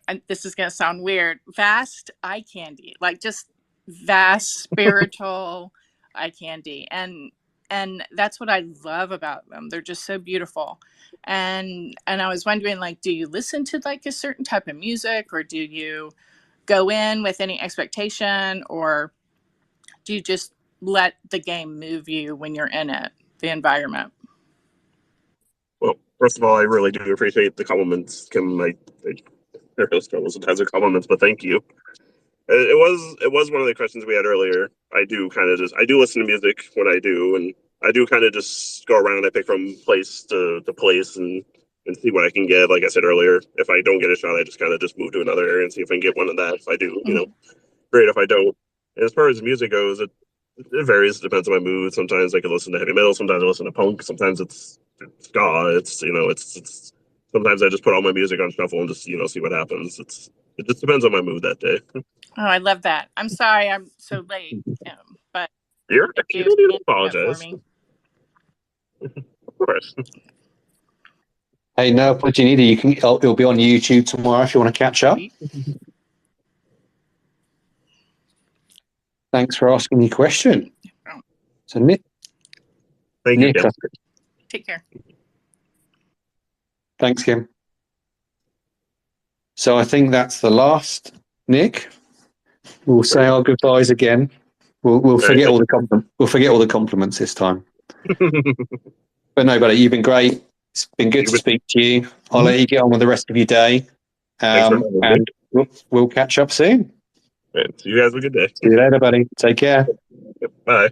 Speaker 7: and this is going to sound weird, vast eye candy, like just vast spiritual eye candy. And that's what I love about them. They're just so beautiful. And I was wondering, like, do you listen to like a certain type of music, or do you go in with any expectation, or do you just let the game move you when you're in it, the environment?
Speaker 1: Well, First of all, I really do appreciate the compliments, Kim. I really struggle sometimes with compliments, but thank you. It was one of the questions we had earlier. I do listen to music when I do, and I do kind of just go around. I pick from place to place and see what I can get. Like I said earlier, if I don't get a shot, I just kind of just move to another area and see if I can get one of that. If I do, great. If I don't, and as far as music goes, it varies. It depends on my mood. Sometimes I can listen to heavy metal. Sometimes I listen to punk. Sometimes it's ska. It's. Sometimes I just put all my music on shuffle and just see what happens. It just depends on my mood that day.
Speaker 7: Oh, I love that. I'm sorry I'm so late, but
Speaker 1: You
Speaker 7: thank you
Speaker 1: don't need to
Speaker 7: for that for
Speaker 1: apologize.
Speaker 7: me.
Speaker 1: Of course.
Speaker 2: Hey, no, what you need? It'll be on YouTube tomorrow if you want to catch up. Thanks for asking your question. So Nick,
Speaker 1: Thank you, Kim.
Speaker 7: Take care.
Speaker 2: Thanks, Kim. So I think that's the last. Nick, we'll say our goodbyes again. We'll forget all the compliments this time. But no, buddy, you've been great. It's been good to speak to you. I'll let you get on with the rest of your day. And we'll catch up soon.
Speaker 1: Right. So you guys have a good day.
Speaker 2: See you later, buddy. Take care.
Speaker 1: Yep, bye.